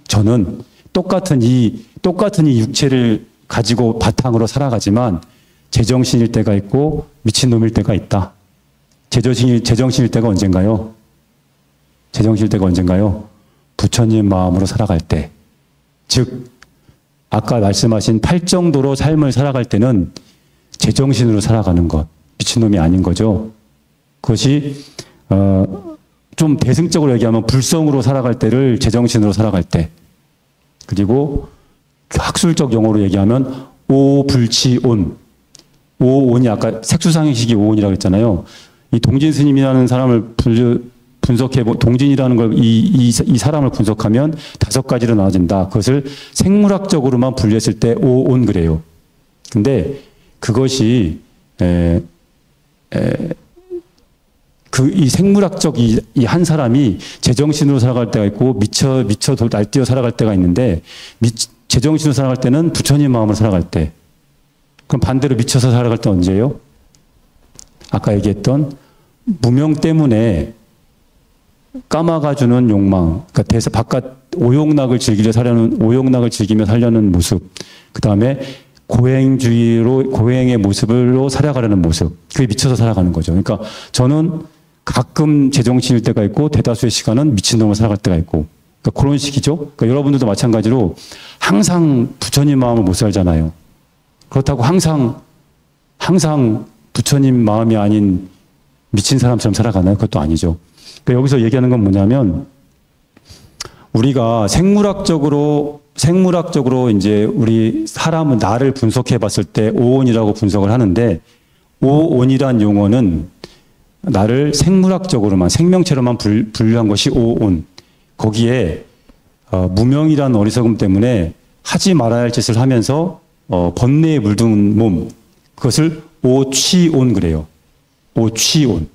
저는 똑같은 이 육체를 가지고 바탕으로 살아가지만 제정신일 때가 있고 미친놈일 때가 있다. 제정신일 때가 언젠가요? 제정신일 때가 언젠가요? 부처님 마음으로 살아갈 때. 즉, 아까 말씀하신 팔정도로 삶을 살아갈 때는 제정신으로 살아가는 것. 미친놈이 아닌 거죠. 그것이 좀 대승적으로 얘기하면 불성으로 살아갈 때를 제정신으로 살아갈 때. 그리고 학술적 용어로 얘기하면 오불치온. 오온이 아까 색수상행식이 오온이라고 했잖아요. 이 동진 스님이라는 사람을 동진이라는 걸 이 사람을 분석하면 5가지로 나눠진다. 그것을 생물학적으로만 분류했을 때 오온 그래요. 근데 그것이 이 생물학적 이 한 사람이 제정신으로 살아갈 때가 있고 미쳐 날뛰어 살아갈 때가 있는데 제정신으로 살아갈 때는 부처님 마음으로 살아갈 때. 그럼 반대로 미쳐서 살아갈 때 언제예요? 아까 얘기했던 무명 때문에 까마가주는 욕망, 그러니까 바깥 오욕락을 즐기며 살려는 모습. 그 다음에 고행의 모습으로 살아가려는 모습. 그게 미쳐서 살아가는 거죠. 그러니까 저는 가끔 제정신일 때가 있고 대다수의 시간은 미친놈으로 살아갈 때가 있고. 그러니까 그런 식이죠. 그러니까 여러분들도 마찬가지로 항상 부처님 마음을 못 살잖아요. 그렇다고 항상 부처님 마음이 아닌 미친 사람처럼 살아가나요? 그것도 아니죠. 그러니까 여기서 얘기하는 건 뭐냐면 우리가 생물학적으로 이제 우리 사람은 나를 분석해 봤을 때 오온이라고 분석을 하는데 오온이란 용어는 나를 생물학적으로만 생명체로만 분류한 것이 오온. 거기에 무명이라는 어리석음 때문에 하지 말아야 할 짓을 하면서 번뇌에 물든 몸, 그것을 오취온 그래요. 오취온.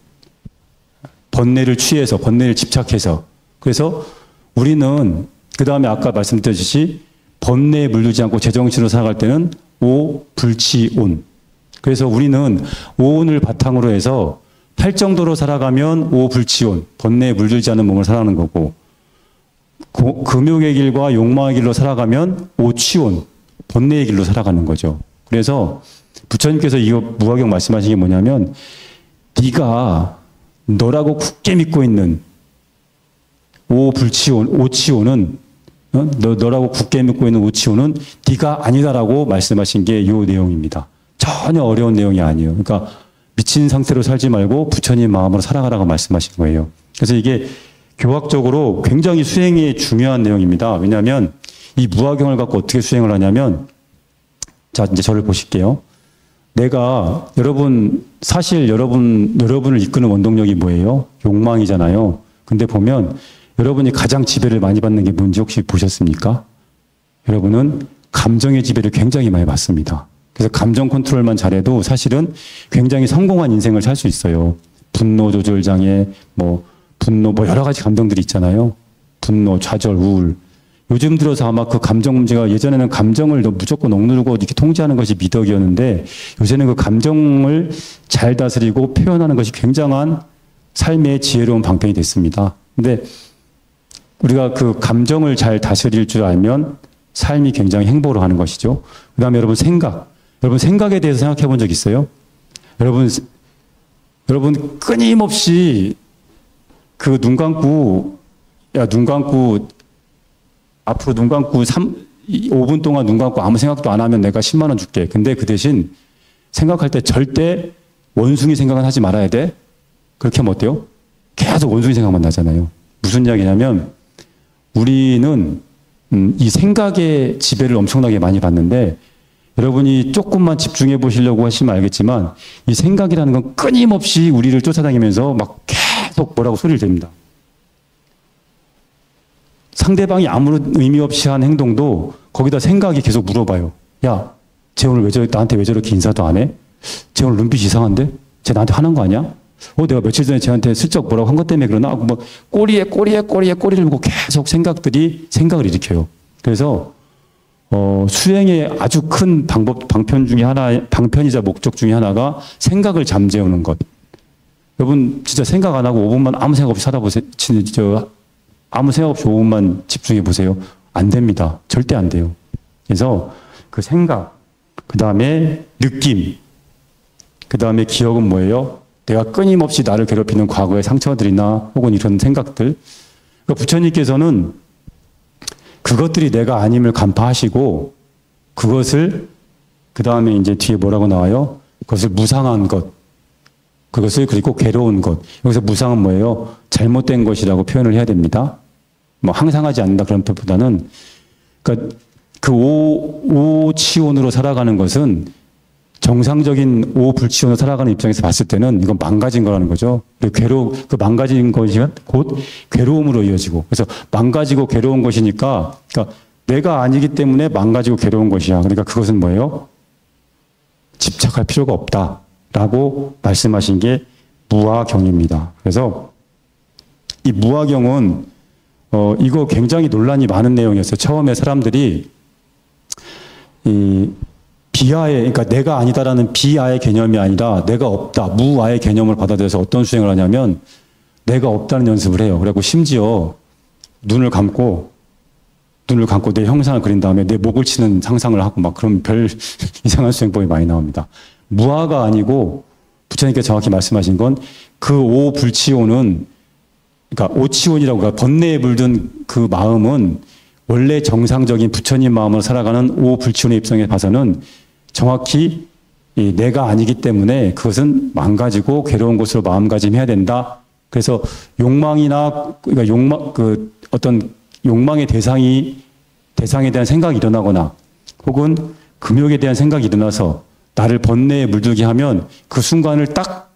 번뇌를 집착해서. 그래서 우리는 그 다음에 아까 말씀드렸듯이 번뇌에 물들지 않고 제정신으로 살아갈 때는 오불치온. 그래서 우리는 오온을 바탕으로 해서 팔정도로 살아가면 오불치온, 번뇌에 물들지 않은 몸을 살아가는 거고, 금욕의 길과 욕망의 길로 살아가면 오취온, 번뇌의 길로 살아가는 거죠. 그래서 부처님께서 이 무화경 말씀하신 게 뭐냐면 네가 너라고 굳게 믿고 있는 오치오는 너라고 굳게 믿고 있는 오치오는 네가 아니다라고 말씀하신 게 이 내용입니다. 전혀 어려운 내용이 아니에요. 그러니까 미친 상태로 살지 말고 부처님 마음으로 살아가라고 말씀하신 거예요. 그래서 이게 교학적으로 굉장히 수행이 중요한 내용입니다. 왜냐하면 이 무화경을 갖고 어떻게 수행을 하냐면, 자, 이제 저를 보실게요. 내가, 사실 여러분을 이끄는 원동력이 뭐예요? 욕망이잖아요. 근데 보면 여러분이 가장 지배를 많이 받는 게 뭔지 혹시 보셨습니까? 여러분은 감정의 지배를 굉장히 많이 받습니다. 그래서 감정 컨트롤만 잘해도 사실은 굉장히 성공한 인생을 살 수 있어요. 분노 조절 장애, 분노, 여러 가지 감정들이 있잖아요. 분노, 좌절, 우울. 요즘 들어서 아마 그 감정 문제가, 예전에는 감정을 무조건 억누르고 이렇게 통제하는 것이 미덕이었는데 요새는 그 감정을 잘 다스리고 표현하는 것이 굉장한 삶의 지혜로운 방편이 됐습니다. 근데 우리가 그 감정을 잘 다스릴 줄 알면 삶이 굉장히 행복으로 가는 것이죠. 그 다음에 여러분 생각에 대해서 생각해 본 적 있어요? 여러분 끊임없이 그 앞으로 눈 감고 5분 동안 눈 감고 아무 생각도 안 하면 내가 10만 원 줄게. 근데 그 대신 생각할 때 절대 원숭이 생각은 하지 말아야 돼. 그렇게 하면 어때요? 계속 원숭이 생각만 나잖아요. 무슨 이야기냐면 우리는 이 생각의 지배를 엄청나게 많이 받는데, 여러분이 조금만 집중해 보시려고 하시면 알겠지만 이 생각이라는 건 끊임없이 우리를 쫓아다니면서 막 계속 뭐라고 소리를 냅니다. 상대방이 아무런 의미 없이 한 행동도 거기다 생각이 계속 물어봐요. 야, 쟤 오늘 나한테 왜 저렇게 인사도 안 해? 쟤 오늘 눈빛이 이상한데? 쟤 나한테 화난 거 아니야? 내가 며칠 전에 쟤한테 슬쩍 뭐라고 한 것 때문에 그러나? 꼬리에 꼬리를 물고 계속 생각을 일으켜요. 그래서 수행의 아주 큰 방편이자 목적 중에 하나가 생각을 잠재우는 것. 여러분 진짜 생각 안 하고 5분만 아무 생각 없이 살아보세요. 아무 생각 없이 5분만 집중해 보세요. 안 됩니다. 절대 안 돼요. 그래서 그 생각, 그 다음에 느낌, 그 다음에 기억은 뭐예요? 내가 끊임없이 나를 괴롭히는 과거의 상처들이나 혹은 이런 생각들. 그러니까 부처님께서는 그것들이 내가 아님을 간파하시고 그것을 그 다음에 이제 뒤에 뭐라고 나와요? 그것을 무상한 것, 그것을 그리고 괴로운 것. 여기서 무상은 뭐예요? 잘못된 것이라고 표현을 해야 됩니다. 항상 하지 않는다 그런 표현보다는, 그러니까 그 오치온으로 살아가는 것은 정상적인 오불치온으로 살아가는 입장에서 봤을 때는 이건 망가진 거라는 거죠. 그리고 그 망가진 것이 곧 괴로움으로 이어지고, 그래서 망가지고 괴로운 것이니까, 그러니까 내가 아니기 때문에 망가지고 괴로운 것이야. 그러니까 그것은 뭐예요? 집착할 필요가 없다라고 말씀하신 게 무화경입니다. 그래서 이 무화경은 이거 굉장히 논란이 많은 내용이었어요. 처음에 사람들이 이 비아의, 그러니까 내가 아니다라는 비아의 개념이 아니라 내가 없다, 무아의 개념을 받아들여서 어떤 수행을 하냐면 내가 없다는 연습을 해요. 그리고 심지어 눈을 감고 내 형상을 그린 다음에 내 목을 치는 상상을 하고 막 그런 별 이상한 수행법이 많이 나옵니다. 무아가 아니고 부처님께서 정확히 말씀하신 건 그 오불치오는, 그러니까 오치온이라고, 그러니까 번뇌에 물든 그 마음은 원래 정상적인 부처님 마음으로 살아가는 오불치온의 입장에 봐서는 정확히 내가 아니기 때문에 그것은 망가지고 괴로운 것으로 마음가짐해야 된다. 그래서 그러니까 어떤 욕망의 대상에 대한 생각이 일어나거나 혹은 금욕에 대한 생각이 일어나서 나를 번뇌에 물들게 하면 그 순간을 딱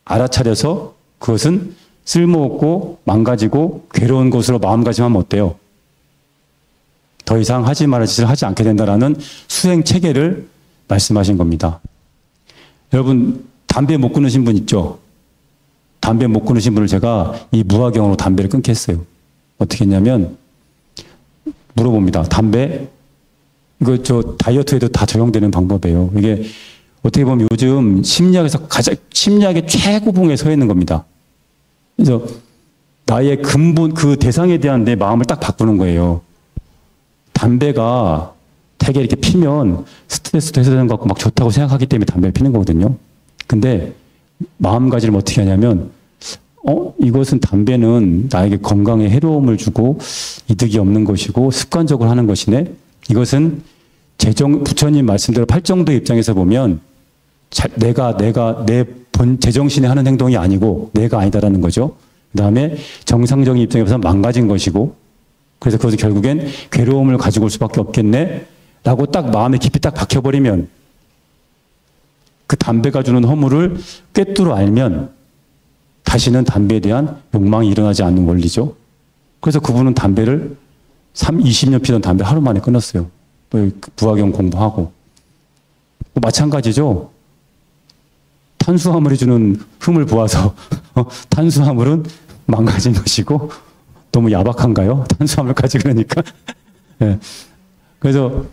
알아차려서 그것은 쓸모없고 망가지고 괴로운 것으로 마음가짐하면 어때요? 더 이상 하지 말할 짓을 하지 않게 된다라는 수행 체계를 말씀하신 겁니다. 여러분 담배 못 끊으신 분 있죠? 담배 못 끊으신 분을 제가 이 무화경으로 담배를 끊게 했어요. 어떻게 했냐면 물어봅니다. 담배? 이거 다이어트에도 다 적용되는 방법이에요. 이게 어떻게 보면 요즘 심리학에서 심리학의 최고봉에 서 있는 겁니다. 그래서 나의 근본, 그 대상에 대한 내 마음을 딱 바꾸는 거예요. 담배가 되게 이렇게 피면 스트레스도 해소되는 것 같고 막 좋다고 생각하기 때문에 담배를 피는 거거든요. 근데 마음가짐을 어떻게 하냐면, 이것은 담배는 나에게 건강에 해로움을 주고 이득이 없는 것이고 습관적으로 하는 것이네. 이것은 부처님 말씀대로 팔정도의 입장에서 보면 내가 내 제정신에 하는 행동이 아니고 내가 아니다라는 거죠. 그 다음에 정상적인 입장에서 망가진 것이고, 그래서 그것이 결국엔 괴로움을 가지고 올 수밖에 없겠네 라고 딱 마음에 깊이 딱 박혀버리면, 그 담배가 주는 허물을 꿰뚫어 알면 다시는 담배에 대한 욕망이 일어나지 않는 원리죠. 그래서 그분은 담배를 20년 피던 담배 하루 만에 끊었어요. 또 부화경 공부하고. 마찬가지죠. 탄수화물이 주는 흠을 보아서 탄수화물은 망가진 것이고, 너무 야박한가요? 탄수화물까지 그러니까. 네. 그래서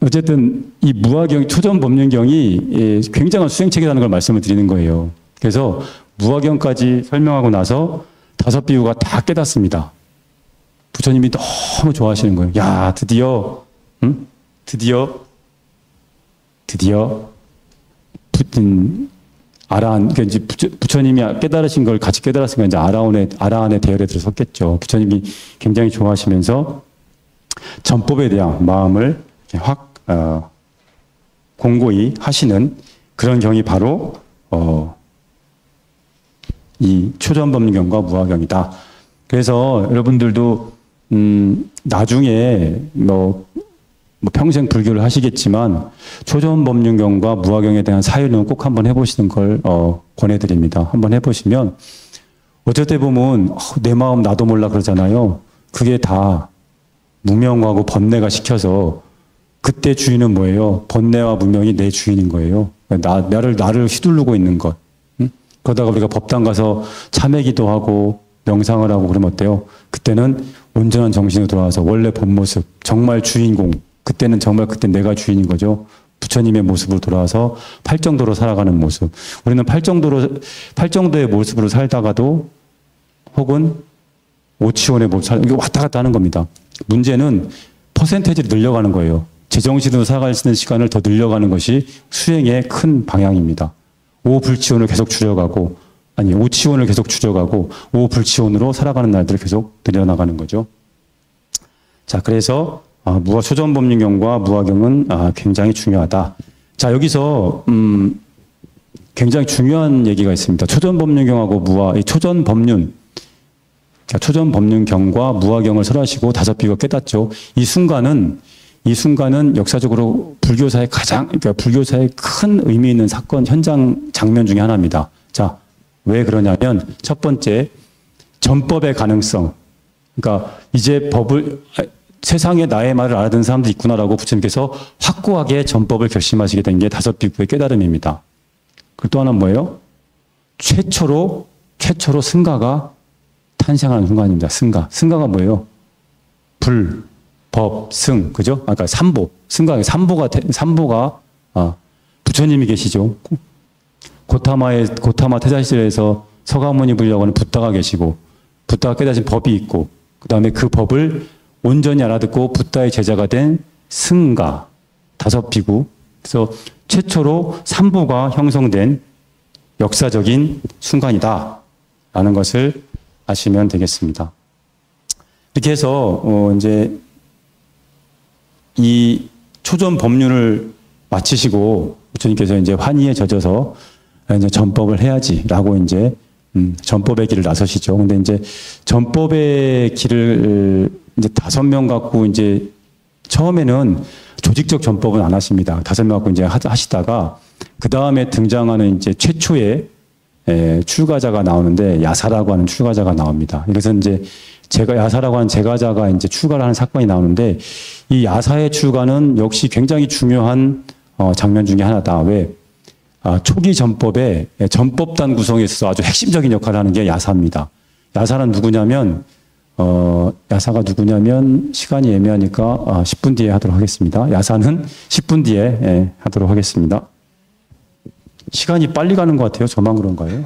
어쨌든 이 무화경, 초전법륜경이 굉장한 수행책이라는 걸 말씀을 드리는 거예요. 그래서 무화경까지 설명하고 나서 5비구가 다 깨닫습니다. 부처님이 너무 좋아하시는 거예요. 야, 드디어 아라한, 그러니까 이제 부처님이 깨달으신 걸 같이 깨달았으니까 이제 아라한의 대열에 들어섰겠죠. 부처님이 굉장히 좋아하시면서 전법에 대한 마음을 확 공고히 하시는 그런 경이 바로 이 초전법륜경과 무화경이다. 그래서 여러분들도 나중에 뭐 평생 불교를 하시겠지만 초전법륜경과 무화경에 대한 사유는 꼭 한번 해보시는 걸 권해드립니다. 한번 해보시면 어쩔 때 보면 내 마음 나도 몰라 그러잖아요. 그게 다 무명하고 번뇌가 시켜서, 그때 주인은 뭐예요? 번뇌와 무명이 내 주인인 거예요. 나를 휘두르고 있는 것. 그러다가 우리가 법당 가서 참회기도 하고 명상을 하고 그러면 어때요? 그때는 온전한 정신으로 돌아와서 원래 본 모습, 정말 주인공. 그때는 정말 그때 내가 주인인 거죠. 부처님의 모습으로 돌아와서 팔정도로 살아가는 모습. 우리는 팔정도의 모습으로 살다가도 혹은 오치원의 모습, 이게 왔다 갔다 하는 겁니다. 문제는 퍼센테이지를 늘려가는 거예요. 제정신으로 살아갈 수 있는 시간을 더 늘려가는 것이 수행의 큰 방향입니다. 오불치원을 계속 줄여가고, 오치원을 계속 줄여가고, 오불치원으로 살아가는 날들을 계속 늘려나가는 거죠. 자, 그래서 초전법륜경과 무화경은 굉장히 중요하다. 자, 여기서 굉장히 중요한 얘기가 있습니다. 초전법륜경하고 초전법륜경과 무화경을 설하시고 5비구가 깨닫죠. 이 순간은 역사적으로 불교사의 그러니까 불교사의 큰 의미 있는 사건, 현장 장면 중에 하나입니다. 자, 왜 그러냐면, 첫 번째, 전법의 가능성. 그러니까 이제 세상에 나의 말을 알아듣는 사람도 있구나라고 부처님께서 확고하게 전법을 결심하시게 된 게 5비구의 깨달음입니다. 그리고 또 하나는 뭐예요? 최초로 승가가 탄생하는 순간입니다. 승가가 뭐예요? 불, 법, 승, 그죠? 아까 삼보, 삼보가 부처님이 계시죠. 고타마 태자실에서 서가모니 부리라고 하는 붓다가 계시고, 붓다가 깨달으신 법이 있고, 그 다음에 그 법을 온전히 알아듣고 붓다의 제자가 된 승가, 5비구. 그래서 최초로 삼보가 형성된 역사적인 순간이다 라는 것을 아시면 되겠습니다. 이렇게 해서 이제 이 초전 법륜을 마치시고 부처님께서 이제 환희에 젖어서 이제 전법을 해야지라고 이제 전법의 길을 나서시죠. 근데 이제 전법의 길을 이제 5명 갖고 이제 처음에는 조직적 전법은 안 하십니다. 5명 갖고 이제 하시다가 그 다음에 등장하는 이제 최초의 출가자가 나오는데, 야사라고 하는 출가자가 나옵니다. 그래서 이제 야사라고 하는 제가자가 이제 출가를 하는 사건이 나오는데, 이 야사의 출가는 역시 굉장히 중요한 장면 중에 하나다. 왜? 초기 전법에 전법단 구성에 있어서 아주 핵심적인 역할을 하는 게 야사입니다. 야사는 누구냐면, 야사가 누구냐면, 시간이 애매하니까 10분 뒤에 하도록 하겠습니다. 야사는 10분 뒤에 하도록 하겠습니다. 시간이 빨리 가는 것 같아요. 저만 그런가요?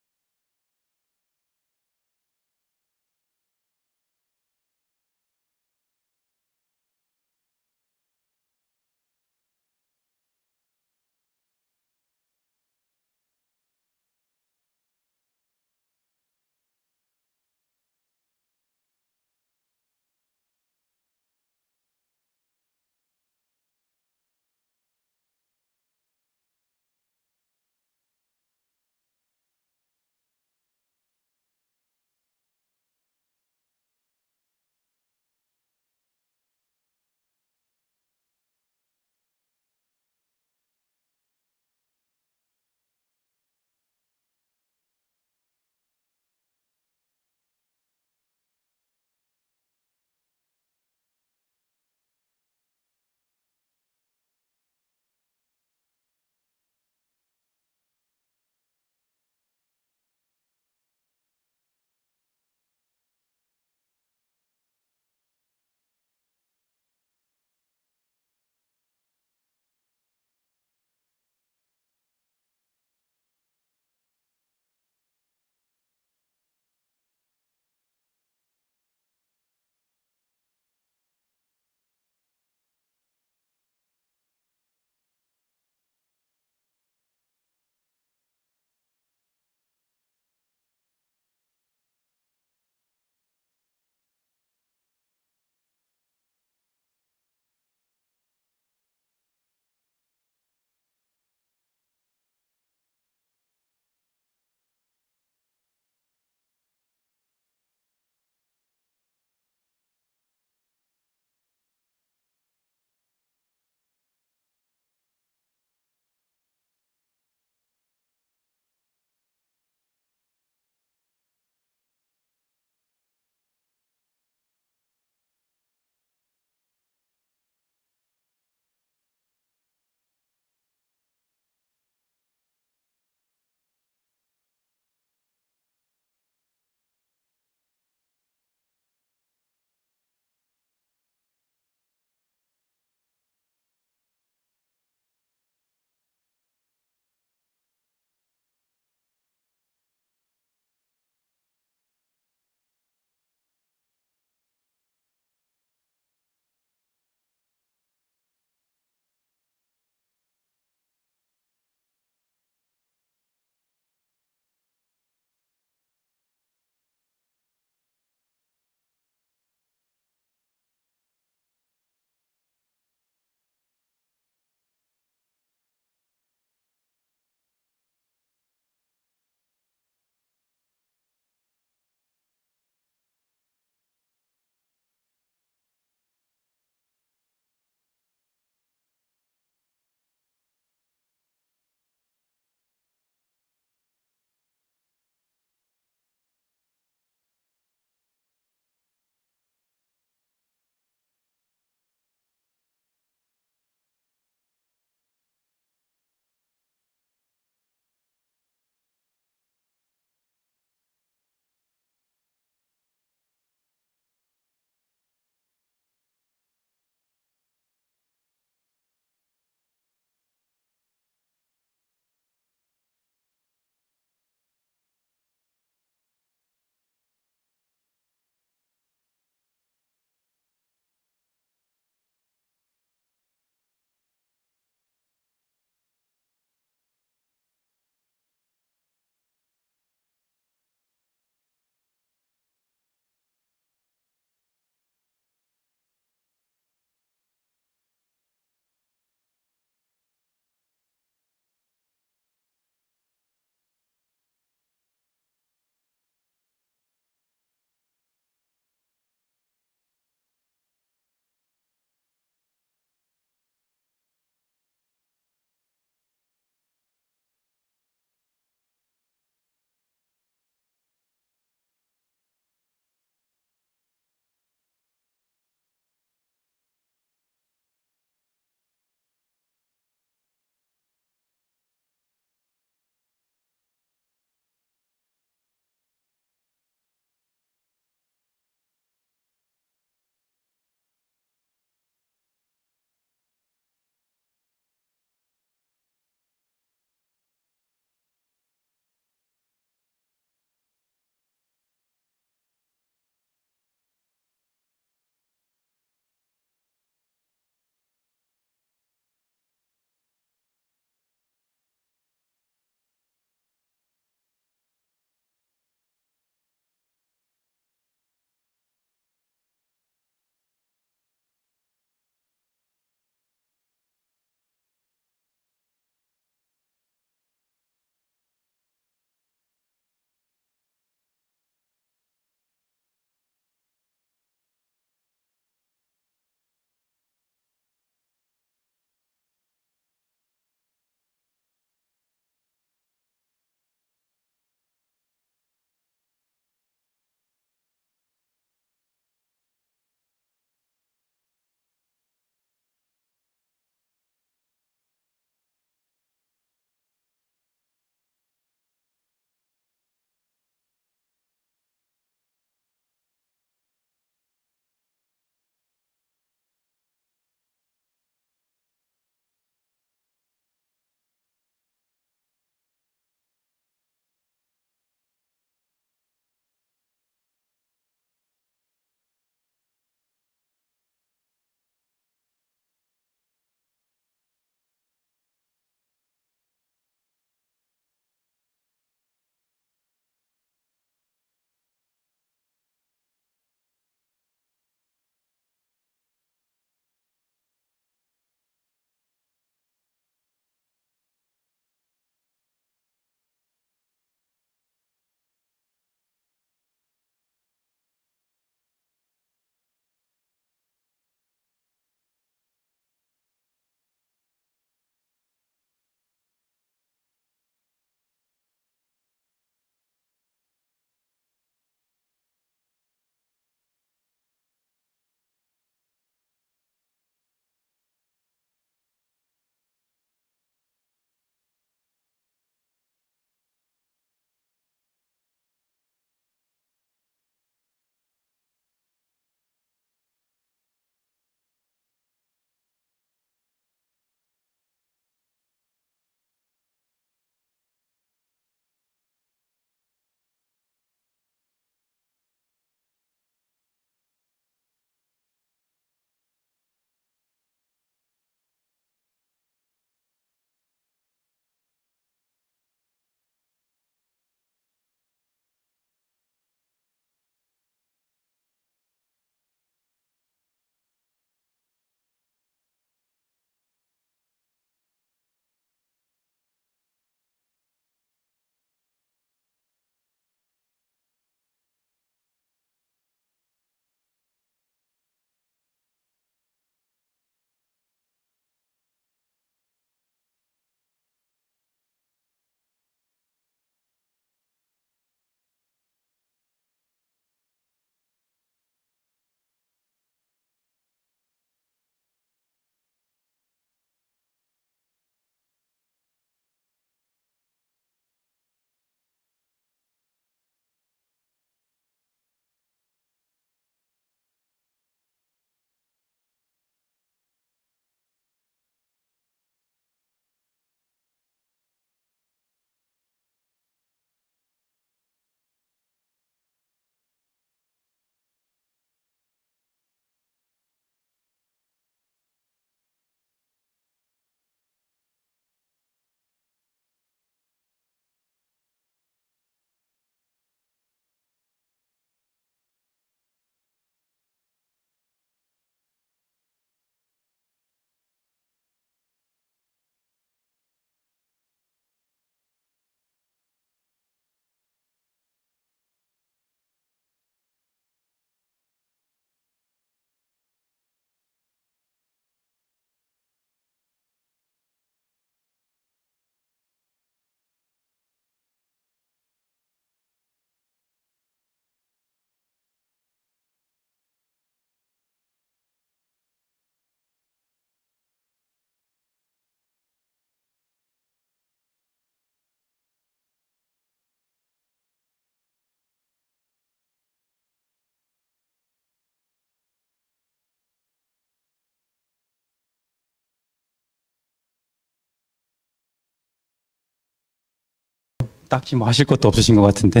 딱히 뭐 하실 것도 없으신 것 같은데.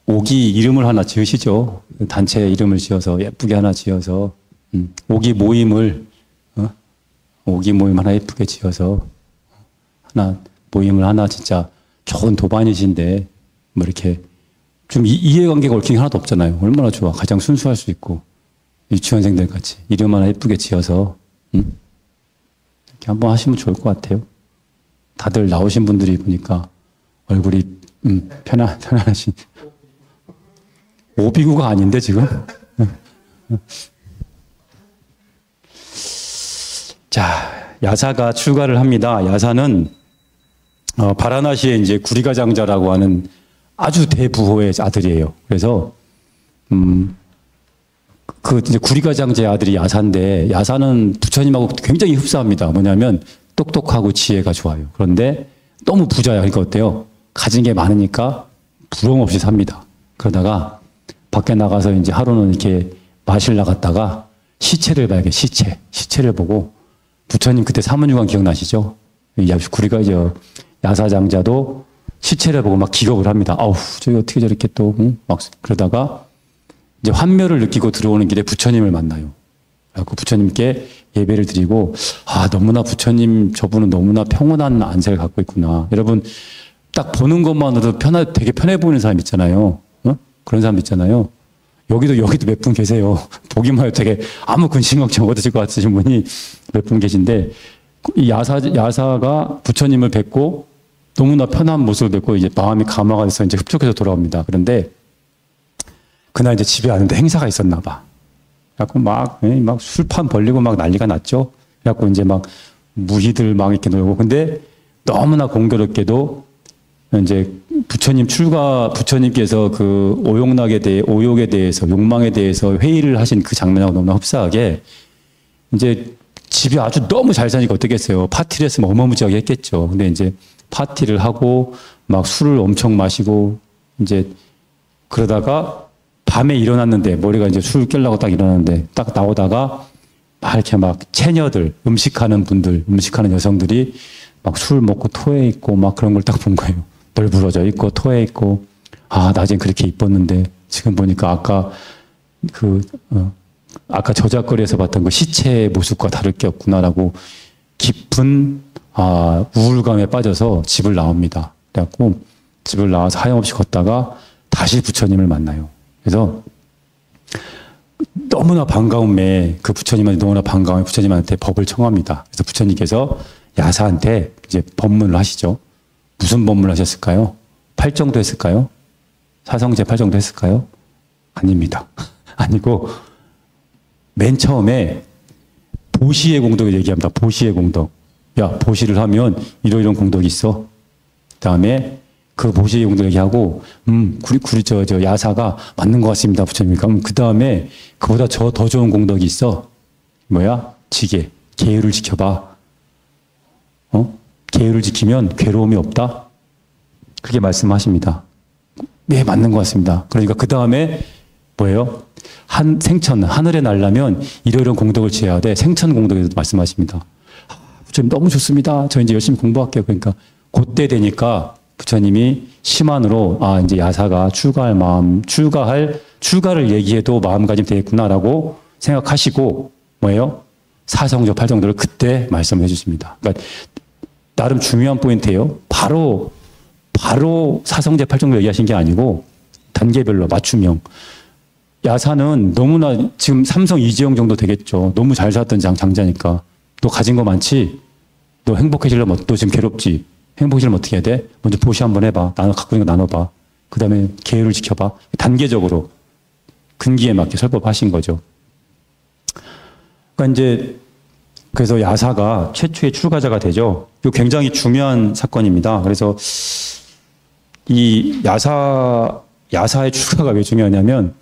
오기 이름을 하나 지으시죠. 단체 이름을 지어서 예쁘게 하나 지어서 오기 모임을 오기 모임 하나 예쁘게 지어서 하나 모임을 하나 진짜 좋은 도반이신데 뭐 이렇게 좀 이해관계가 얽힌 게 하나도 없잖아요. 얼마나 좋아. 가장 순수할 수 있고 유치원생들 같이 이름 하나 예쁘게 지어서 이렇게 한번 하시면 좋을 것 같아요. 다들 나오신 분들이 보니까 얼굴이 편안하신 오비구가 아닌데 지금. 자, 야사가 출가를 합니다. 야사는 바라나시의 이제 구리가 장자라고 하는 아주 대부호의 아들이에요. 그래서 그 이제 구리가 장자의 아들이 야사인데 야사는 부처님하고 굉장히 흡사합니다. 뭐냐면 똑똑하고 지혜가 좋아요. 그런데 너무 부자야. 그러니까 어때요? 가진 게 많으니까 부러움 없이 삽니다. 그러다가 밖에 나가서 이제 하루는 이렇게 마실 나갔다가 시체를 봐야겠 시체를 보고 부처님 그때 사문유관 기억나시죠? 구리가 이제 야사장자도 시체를 보고 막 기겁을 합니다. 아우, 저기 어떻게 저렇게 또, 막 그러다가 이제 환멸을 느끼고 들어오는 길에 부처님을 만나요. 그래서 부처님께 예배를 드리고, 아, 너무나 부처님, 저분은 너무나 평온한 안세를 갖고 있구나. 여러분, 딱 보는 것만으로도 되게 편해 보이는 사람 있잖아요. 그런 사람 있잖아요. 여기도 몇 분 계세요. 보기만 해도 되게 아무 근심 걱정 없으실 것 같으신 분이 몇 분 계신데, 이 야사가 부처님을 뵙고 너무나 편한 모습을 뵙고 이제 마음이 감화가 돼서 이제 흡족해서 돌아옵니다. 그런데 그날 이제 집에 왔는데 행사가 있었나 봐. 그래갖고 막 술판 벌리고 막 난리가 났죠. 그래갖고 이제 막 무희들 막 이렇게 놀고. 근데 너무나 공교롭게도 이제 부처님께서 그 오욕에 대해서, 욕망에 대해서 회의를 하신 그 장면하고 너무나 흡사하게 이제 집이 아주 너무 잘 사니까 어떻겠어요. 파티를 했으면 어마무지하게 했겠죠. 근데 이제 파티를 하고 막 술을 엄청 마시고 이제 그러다가 밤에 일어났는데 머리가 이제 술 깨려고 딱 일어났는데 딱 나오다가 막 이렇게 막 처녀들, 음식하는 여성들이 막 술 먹고 토해 있고 막 그런 걸 딱 본 거예요. 널브러져 있고 토해 있고 아, 낮엔 그렇게 이뻤는데 지금 보니까 아까 저작거리에서 봤던 그 시체의 모습과 다를 게 없구나라고 깊은 우울감에 빠져서 집을 나옵니다. 그래갖고 집을 나와서 하염없이 걷다가 다시 부처님을 만나요. 그래서 너무나 반가움에 그 부처님한테 너무나 반가움에 부처님한테 법을 청합니다. 그래서 부처님께서 야사한테 이제 법문을 하시죠. 무슨 법문을 하셨을까요? 8정도 했을까요? 사성제 8정도 했을까요? 아닙니다. 아니고 맨 처음에 보시의 공덕을 얘기합니다. 보시의 공덕. 야, 보시를 하면 이런 공덕이 있어. 그다음에 그 보시의 공덕 얘기하고 저 야사가 맞는 것 같습니다. 부처님. 그다음에 그보다 더 좋은 공덕이 있어. 뭐야? 지계. 계율을 지켜봐. 계율을 지키면 괴로움이 없다. 그렇게 말씀하십니다. 네, 맞는 것 같습니다. 그러니까 그 다음에 뭐예요? 생천, 하늘에 날려면 이런 공덕을 지어야 돼. 생천 공덕에서 말씀하십니다. 부처님 너무 좋습니다. 저 이제 열심히 공부할게요. 그러니까 그때 되니까 부처님이 심한으로 이제 야사가 출가를 얘기해도 마음가짐 되겠구나라고 생각하시고 뭐예요? 사성조, 팔정도를 그때 말씀해 주십니다. 그러니까 나름 중요한 포인트예요. 바로 사성제, 팔정도 얘기하신 게 아니고 단계별로 맞춤형. 야사는 너무나 지금 삼성 이재용 정도 되겠죠. 너무 잘 살았던 장자니까. 너 가진 거 많지? 너 행복해지려면 너 지금 괴롭지? 행복해지려면 어떻게 해야 돼? 먼저 보시 한번 해봐. 갖고 있는 거 나눠봐. 그 다음에 계율을 지켜봐. 단계적으로 근기에 맞게 설법하신 거죠. 그러니까 이제 그래서 야사가 최초의 출가자가 되죠. 이거 굉장히 중요한 사건입니다. 그래서 이 야사의 출가가 왜 중요하냐면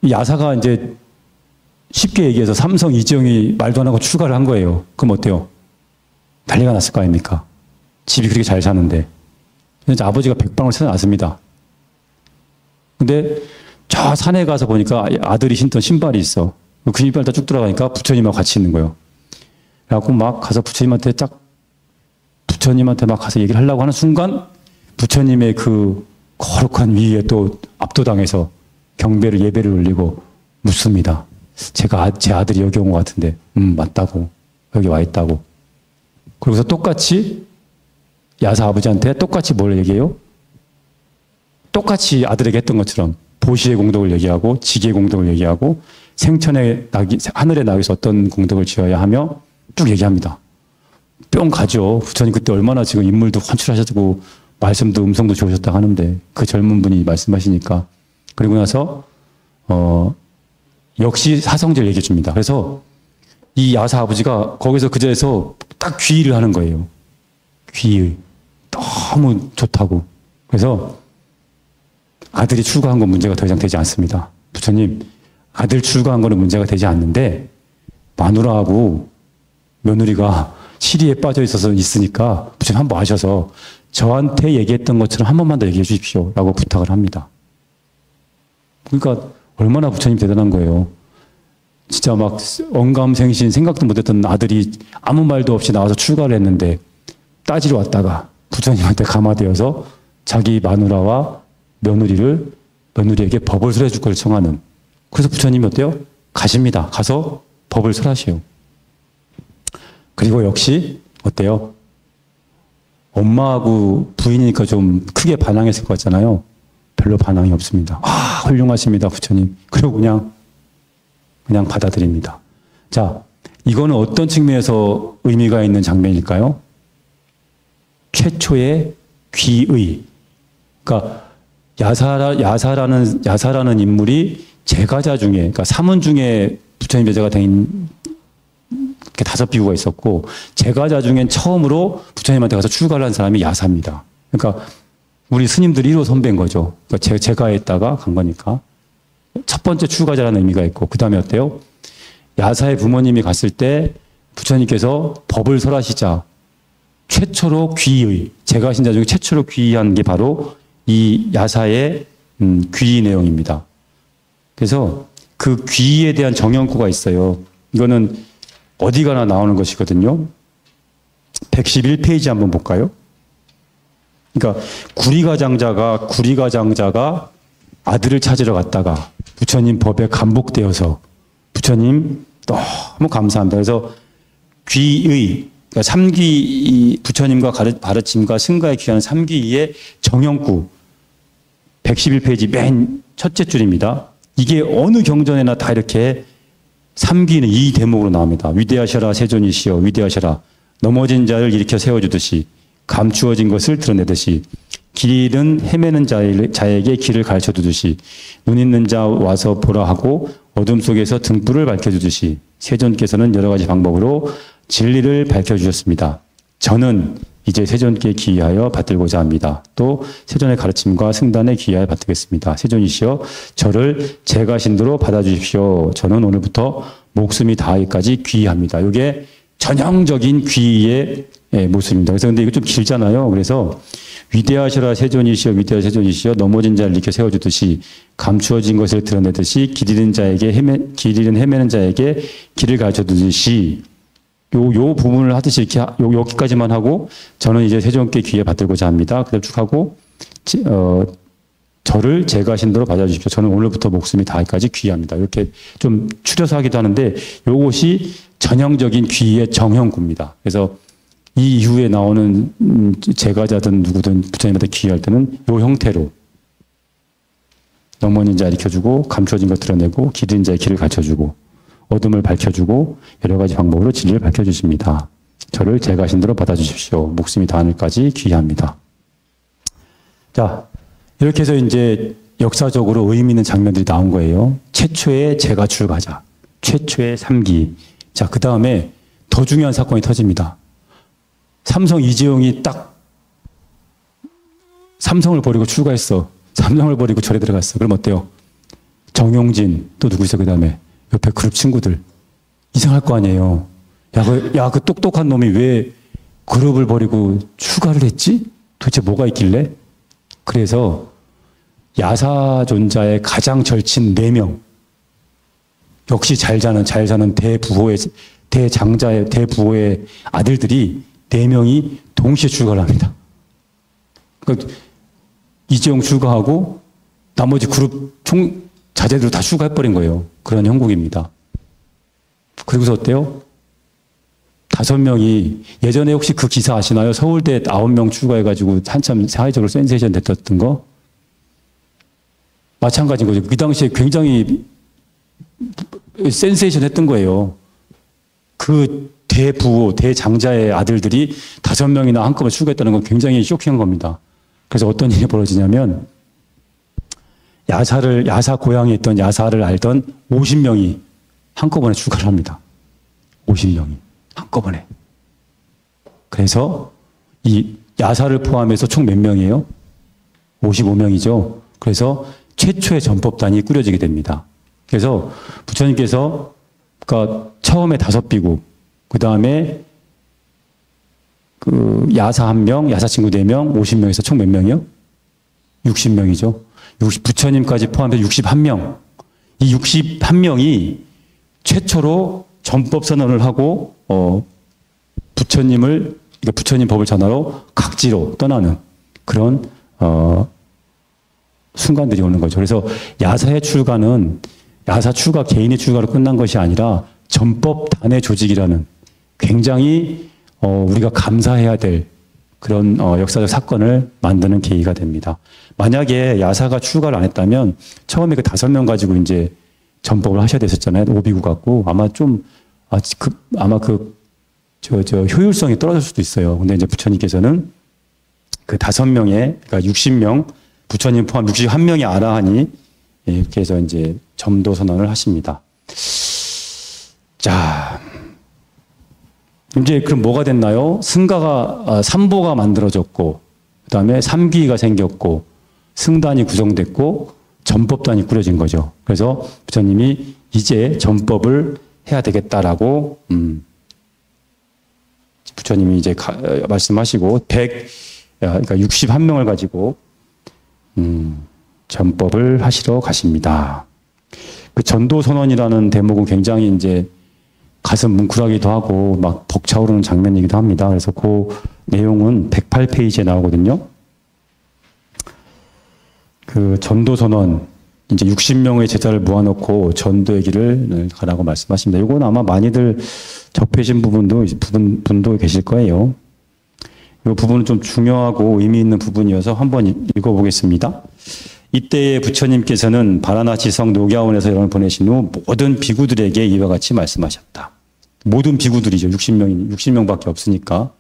이 야사가 이제 쉽게 얘기해서 삼성 이재용이 말도 안 하고 출가를 한 거예요. 그럼 어때요? 난리가 났을 거 아닙니까? 집이 그렇게 잘 사는데. 그래서 아버지가 백방을 쳐놨습니다. 근데 저 산에 가서 보니까 아들이 신던 신발이 있어. 그 신발 다 쭉 들어가니까 부처님하고 같이 있는 거예요. 그래갖고 막 가서 부처님한테 딱 부처님한테 막 가서 얘기를 하려고 하는 순간 부처님의 그 거룩한 위에 또 압도당해서 경배를 예배를 올리고 묻습니다. 제 아들이 여기 온 것 같은데 맞다고. 여기 와 있다고. 그러고서 똑같이 야사 아버지한테 똑같이 뭘 얘기해요? 똑같이 아들에게 했던 것처럼 보시의 공덕을 얘기하고 지기의 공덕을 얘기하고 생천의 낙이 하늘의 낙에서 어떤 공덕을 지어야 하며 쭉 얘기합니다. 뿅 가죠. 부처님 그때 얼마나 지금 인물도 헌출하셨고 말씀도 음성도 좋으셨다 하는데 그 젊은 분이 말씀하시니까 그리고 나서 역시 사성제를 얘기해 줍니다. 그래서 이 야사 아버지가 거기서 그 자리에서 딱 귀의를 하는 거예요. 귀의. 너무 좋다고. 그래서 아들이 출가한 건 문제가 더 이상 되지 않습니다. 부처님, 아들 출가한 거는 문제가 되지 않는데 마누라하고 며느리가 시리에 빠져 있으니까 부처님 한번 아셔서 저한테 얘기했던 것처럼 한 번만 더 얘기해 주십시오. 라고 부탁을 합니다. 그러니까 얼마나 부처님 대단한 거예요. 진짜 막 언감생신 생각도 못했던 아들이 아무 말도 없이 나와서 출가를 했는데 따지러 왔다가 부처님한테 감화되어서 자기 마누라와 며느리에게 법을 설해 줄 걸 청하는. 그래서 부처님이 어때요? 가십니다. 가서 법을 설하시오. 그리고 역시 어때요? 엄마하고 부인이니까 좀 크게 반항했을 것 같잖아요. 별로 반항이 없습니다. 아, 훌륭하십니다, 부처님. 그리고 그냥 받아들입니다. 자, 이거는 어떤 측면에서 의미가 있는 장면일까요? 최초의 귀의. 그러니까 야사라는 인물이 제가자 중에, 그러니까 사문 중에 부처님 제자가 된 이렇게 5비구가 있었고, 제가자 중엔 처음으로 부처님한테 가서 출가를 한 사람이 야사입니다. 그러니까 우리 스님들이 1호 선배인 거죠. 그러니까 제가에다가 간 거니까. 첫 번째 출가자라는 의미가 있고, 그 다음에 어때요? 야사의 부모님이 갔을 때 부처님께서 법을 설하시자 최초로 귀의, 제가 신자 중에 최초로 귀의한 게 바로 이 야사의 귀의 내용입니다. 그래서 그 귀의에 대한 정형구가 있어요. 이거는 어디 가나 나오는 것이거든요. 111페이지 한번 볼까요? 그러니까 구리가장자가 아들을 찾으러 갔다가 부처님 법에 감복되어서 부처님 너무 감사합니다. 그래서 귀의, 그러니까 삼귀, 부처님과 가르침과 승가에 귀하는 삼귀의 정형구 111페이지 맨 첫째 줄입니다. 이게 어느 경전에나 다 이렇게 삼귀는 이 대목으로 나옵니다. 위대하셔라 세존이시여 위대하셔라. 넘어진 자를 일으켜 세워주듯이 감추어진 것을 드러내듯이 길 잃은 헤매는 자에게 길을 가르쳐주듯이 눈 있는 자 와서 보라 하고 어둠 속에서 등불을 밝혀주듯이 세존께서는 여러 가지 방법으로 진리를 밝혀주셨습니다. 저는 이제 세존께 귀의하여 받들고자 합니다. 또 세존의 가르침과 승단에 귀의하여 받들겠습니다. 세존이시여 저를 제가 신도로 받아주십시오. 저는 오늘부터 목숨이 다하기까지 귀의합니다. 이게 전형적인 귀의의 모습입니다. 그래서 근데 이거 좀 길잖아요. 그래서 위대하시라 세존이시여 위대하시라 세존이시여 넘어진 자를 일으켜 세워주듯이 감추어진 것을 드러내듯이 길 잃은 헤매는 자에게 길을 가르쳐주듯이 요 부분을 하듯이 이렇게 여기까지만 하고 저는 이제 세존께 귀에 받들고자 합니다. 그다음 쭉 하고 저를 제가 신도로 받아주십시오. 저는 오늘부터 목숨이 다하기까지 귀의합니다. 이렇게 좀 추려서 하기도 하는데 요것이 전형적인 귀의 정형구입니다. 그래서 이 이후에 나오는 제가자든 누구든 부처님한테 귀의할 때는 요 형태로 넘어진 자 일으켜주고 감춰진 것 드러내고 길 잃은 자의 길을 가르쳐주고 어둠을 밝혀주고 여러 가지 방법으로 진리를 밝혀주십니다. 저를 제가 신도로 받아주십시오. 목숨이 다하늘까지 귀의합니다. 자, 이렇게 해서 이제 역사적으로 의미 있는 장면들이 나온 거예요. 최초의 제가 출가자, 최초의 삼기. 자, 그 다음에 더 중요한 사건이 터집니다. 삼성 이재용이 딱 삼성을 버리고 출가했어. 삼성을 버리고 절에 들어갔어. 그럼 어때요? 정용진, 또 누구 있어, 그 다음에? 옆에 그룹 친구들. 이상할 거 아니에요. 그 똑똑한 놈이 왜 그룹을 버리고 출가를 했지? 도대체 뭐가 있길래? 그래서 야사존자의 가장 절친 4명. 역시 잘 사는 대부호의 아들들이 4명이 동시에 출가를 합니다. 그러니까 이재용 출가하고 나머지 그룹 자제들도 다 출가해버린 거예요. 그런 형국입니다. 그리고서 어때요? 5명이 예전에 혹시 그 기사 아시나요? 서울대 9명 출가해가지고 한참 사회적으로 센세이션 됐던 거? 마찬가지인 거죠. 그 당시에 굉장히 센세이션 했던 거예요. 그 대부호, 대장자의 아들들이 5명이나 한꺼번에 출가했다는 건 굉장히 쇼킹한 겁니다. 그래서 어떤 일이 벌어지냐면 야사 고향에 있던 야사를 알던 50명이 한꺼번에 출가를 합니다. 50명이 한꺼번에. 그래서 이 야사를 포함해서 총 몇 명이에요? 55명이죠. 그래서 최초의 전법단이 꾸려지게 됩니다. 그래서 부처님께서 그러니까 처음에 5비국, 그 다음에 그 야사 1명, 야사 친구 4명, 50명에서 총 몇 명이요? 60명이죠. 부처님까지 포함해서 61명. 이 61명이 최초로 전법 선언을 하고 부처님 법을 전하러 각지로 떠나는 그런 순간들이 오는 거죠. 그래서 야사의 출가는 야사 출가 개인의 출가로 끝난 것이 아니라 전법단의 조직이라는 굉장히 우리가 감사해야 될 그런 역사적 사건을 만드는 계기가 됩니다. 만약에 야사가 출가를 안 했다면 처음에 그 5명 가지고 이제 전법을 하셔야 됐었잖아요. 오비구 갖고 아마 효율성이 떨어질 수도 있어요. 근데 이제 부처님께서는 그 5명의 그러니까 60명 부처님 포함 61명의 아라한이 이렇게 해서 이제 점도 선언을 하십니다. 자, 이제 그럼 뭐가 됐나요? 삼보가 만들어졌고, 그 다음에 삼귀가 생겼고, 승단이 구성됐고, 전법단이 꾸려진 거죠. 그래서 부처님이 이제 전법을 해야 되겠다라고, 부처님이 이제 말씀하시고, 그러니까 61명을 가지고, 전법을 하시러 가십니다. 그 전도선언이라는 대목은 굉장히 이제 가슴 뭉클하기도 하고 막 벅차오르는 장면이기도 합니다. 그래서 그 내용은 108페이지에 나오거든요. 그 전도선언, 이제 60명의 제자를 모아놓고 전도의 길을 가라고 말씀하십니다. 이건 아마 많이들 접해진 분도 계실 거예요. 이 부분은 좀 중요하고 의미 있는 부분이어서 한번 읽어보겠습니다. 이때에 부처님께서는 바라나시성 녹야원에서 여러분을 보내신 후 모든 비구들에게 이와 같이 말씀하셨다. 모든 비구들이죠. 60명밖에 없으니까.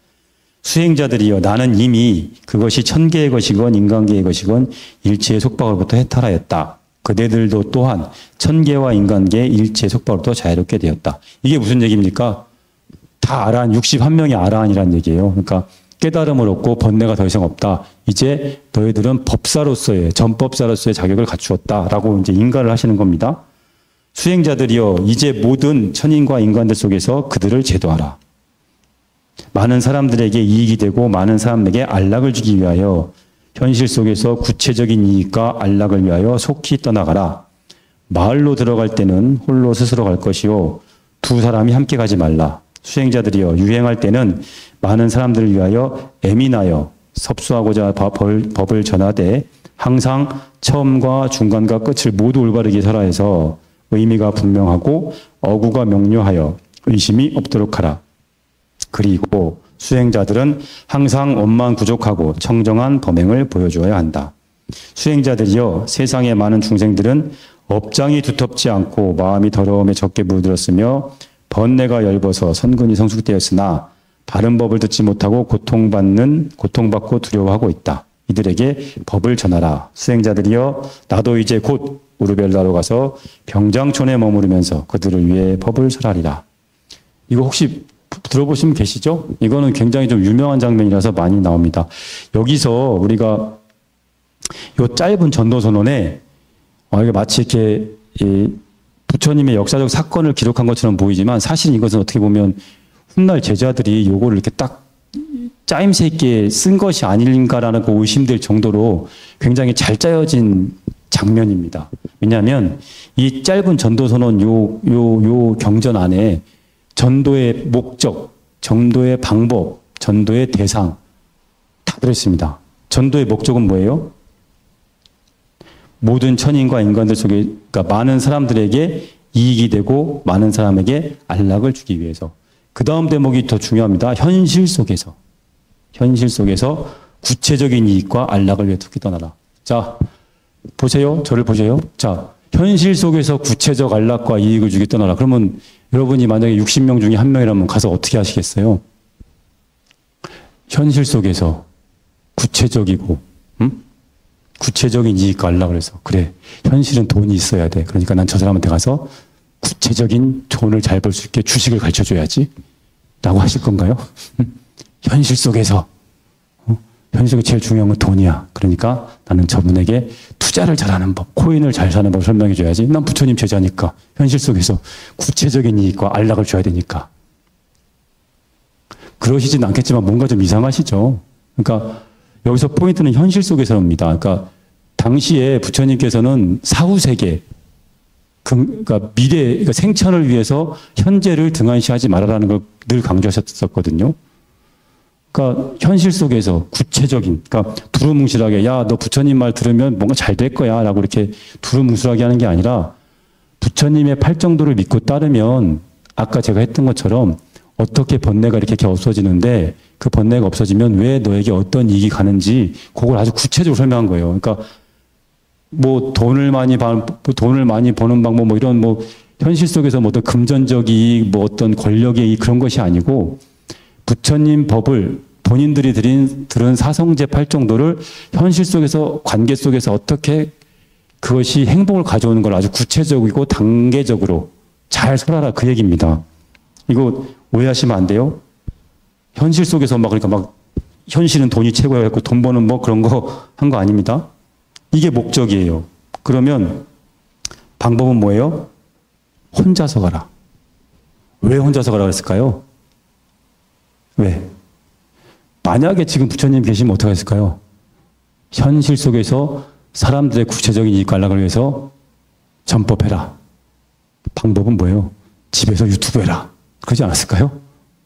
수행자들이여 나는 이미 그것이 천계의 것이건 인간계의 것이건 일체의 속박으로부터 해탈하였다. 그대들도 또한 천계와 인간계의 일체의 속박으로부터 자유롭게 되었다. 이게 무슨 얘기입니까? 다 아라한 61명이 아라한이라는 얘기예요. 그러니까 깨달음을 얻고 번뇌가 더 이상 없다. 이제 너희들은 법사로서의 전법사로서의 자격을 갖추었다라고 이제 인가를 하시는 겁니다. 수행자들이여 이제 모든 천인과 인간들 속에서 그들을 제도하라. 많은 사람들에게 이익이 되고 많은 사람에게 안락을 주기 위하여 현실 속에서 구체적인 이익과 안락을 위하여 속히 떠나가라. 마을로 들어갈 때는 홀로 스스로 갈 것이요 2사람이 함께 가지 말라. 수행자들이여 유행할 때는 많은 사람들을 위하여 애민하여 섭수하고자 법을 전하되 항상 처음과 중간과 끝을 모두 올바르게 설하 해서 의미가 분명하고 어구가 명료하여 의심이 없도록 하라. 그리고 수행자들은 항상 원만 부족하고 청정한 범행을 보여주어야 한다. 수행자들이여 세상의 많은 중생들은 업장이 두텁지 않고 마음이 더러움에 적게 물들었으며 번뇌가 엷어서 선근이 성숙되었으나 바른 법을 듣지 못하고 고통받고 두려워하고 있다. 이들에게 법을 전하라. 수행자들이여 나도 이제 곧 우르벨라로 가서 병장촌에 머무르면서 그들을 위해 법을 설하리라. 이거 혹시 들어보시면 계시죠? 이거는 굉장히 좀 유명한 장면이라서 많이 나옵니다. 여기서 우리가 이 짧은 전도선언에 이게 마치 이렇게 부처님의 역사적 사건을 기록한 것처럼 보이지만 사실 이것은 어떻게 보면 훗날 제자들이 요거를 이렇게 딱 짜임새 있게 쓴 것이 아닌가라는 그 의심될 정도로 굉장히 잘 짜여진 장면입니다. 왜냐하면 이 짧은 전도선언 요 경전 안에 전도의 목적, 전도의 방법, 전도의 대상 다 들어있습니다. 전도의 목적은 뭐예요? 모든 천인과 인간들 속에, 그러니까 많은 사람들에게 이익이 되고 많은 사람에게 안락을 주기 위해서. 그 다음 대목이 더 중요합니다. 현실 속에서 구체적인 이익과 안락을 위해 특히 떠나라. 자, 보세요. 저를 보세요. 자, 현실 속에서 구체적 안락과 이익을 주기 떠나라. 그러면 여러분이 만약에 60명 중에 1명이라면 가서 어떻게 하시겠어요? 현실 속에서 구체적이고, 구체적인 이익과 안락을 해서, 그래, 현실은 돈이 있어야 돼. 그러니까 난 저 사람한테 가서 구체적인 돈을 잘 벌 수 있게 주식을 가르쳐 줘야지. 라고 하실 건가요? 현실 속에서. 현실 속에 제일 중요한 건 돈이야. 그러니까 나는 저분에게 투자를 잘하는 법, 코인을 잘 사는 법을 설명해 줘야지. 난 부처님 제자니까. 현실 속에서 구체적인 이익과 안락을 줘야 되니까. 그러시진 않겠지만 뭔가 좀 이상하시죠? 그러니까 여기서 포인트는 현실 속에서입니다. 그러니까 당시에 부처님께서는 사후세계, 그러니까 미래, 그러니까 생천을 위해서 현재를 등한시하지 말아라는 걸 늘 강조하셨었거든요. 그러니까 현실 속에서 구체적인, 그러니까 두루뭉실하게, 야, 너 부처님 말 들으면 뭔가 잘 될 거야 라고 이렇게 두루뭉술하게 하는 게 아니라 부처님의 팔정도를 믿고 따르면 아까 제가 했던 것처럼 어떻게 번뇌가 이렇게 없어지는데 그 번뇌가 없어지면 왜 너에게 어떤 이익이 가는지 그걸 아주 구체적으로 설명한 거예요. 그러니까 뭐 돈을 많이 버는 방법 뭐 이런 뭐 현실 속에서 뭐 어떤 금전적 이익 뭐 어떤 권력의 이익 그런 것이 아니고 부처님 법을 본인들이 들은 사성제 팔정도를 현실 속에서 관계 속에서 어떻게 그것이 행복을 가져오는 걸 아주 구체적이고 단계적으로 잘 설하라 그 얘기입니다. 이거 오해하시면 안 돼요. 현실 속에서 막 그러니까 막 현실은 돈이 최고야 했고 돈 버는 뭐 그런 거 한 거 아닙니다. 이게 목적이에요. 그러면 방법은 뭐예요? 혼자서 가라. 왜 혼자서 가라 그랬을까요? 왜? 만약에 지금 부처님 계시면 어떻게 했을까요? 현실 속에서 사람들의 구체적인 이익 안락을 위해서 전법해라. 방법은 뭐예요? 집에서 유튜브 해라. 그러지 않았을까요?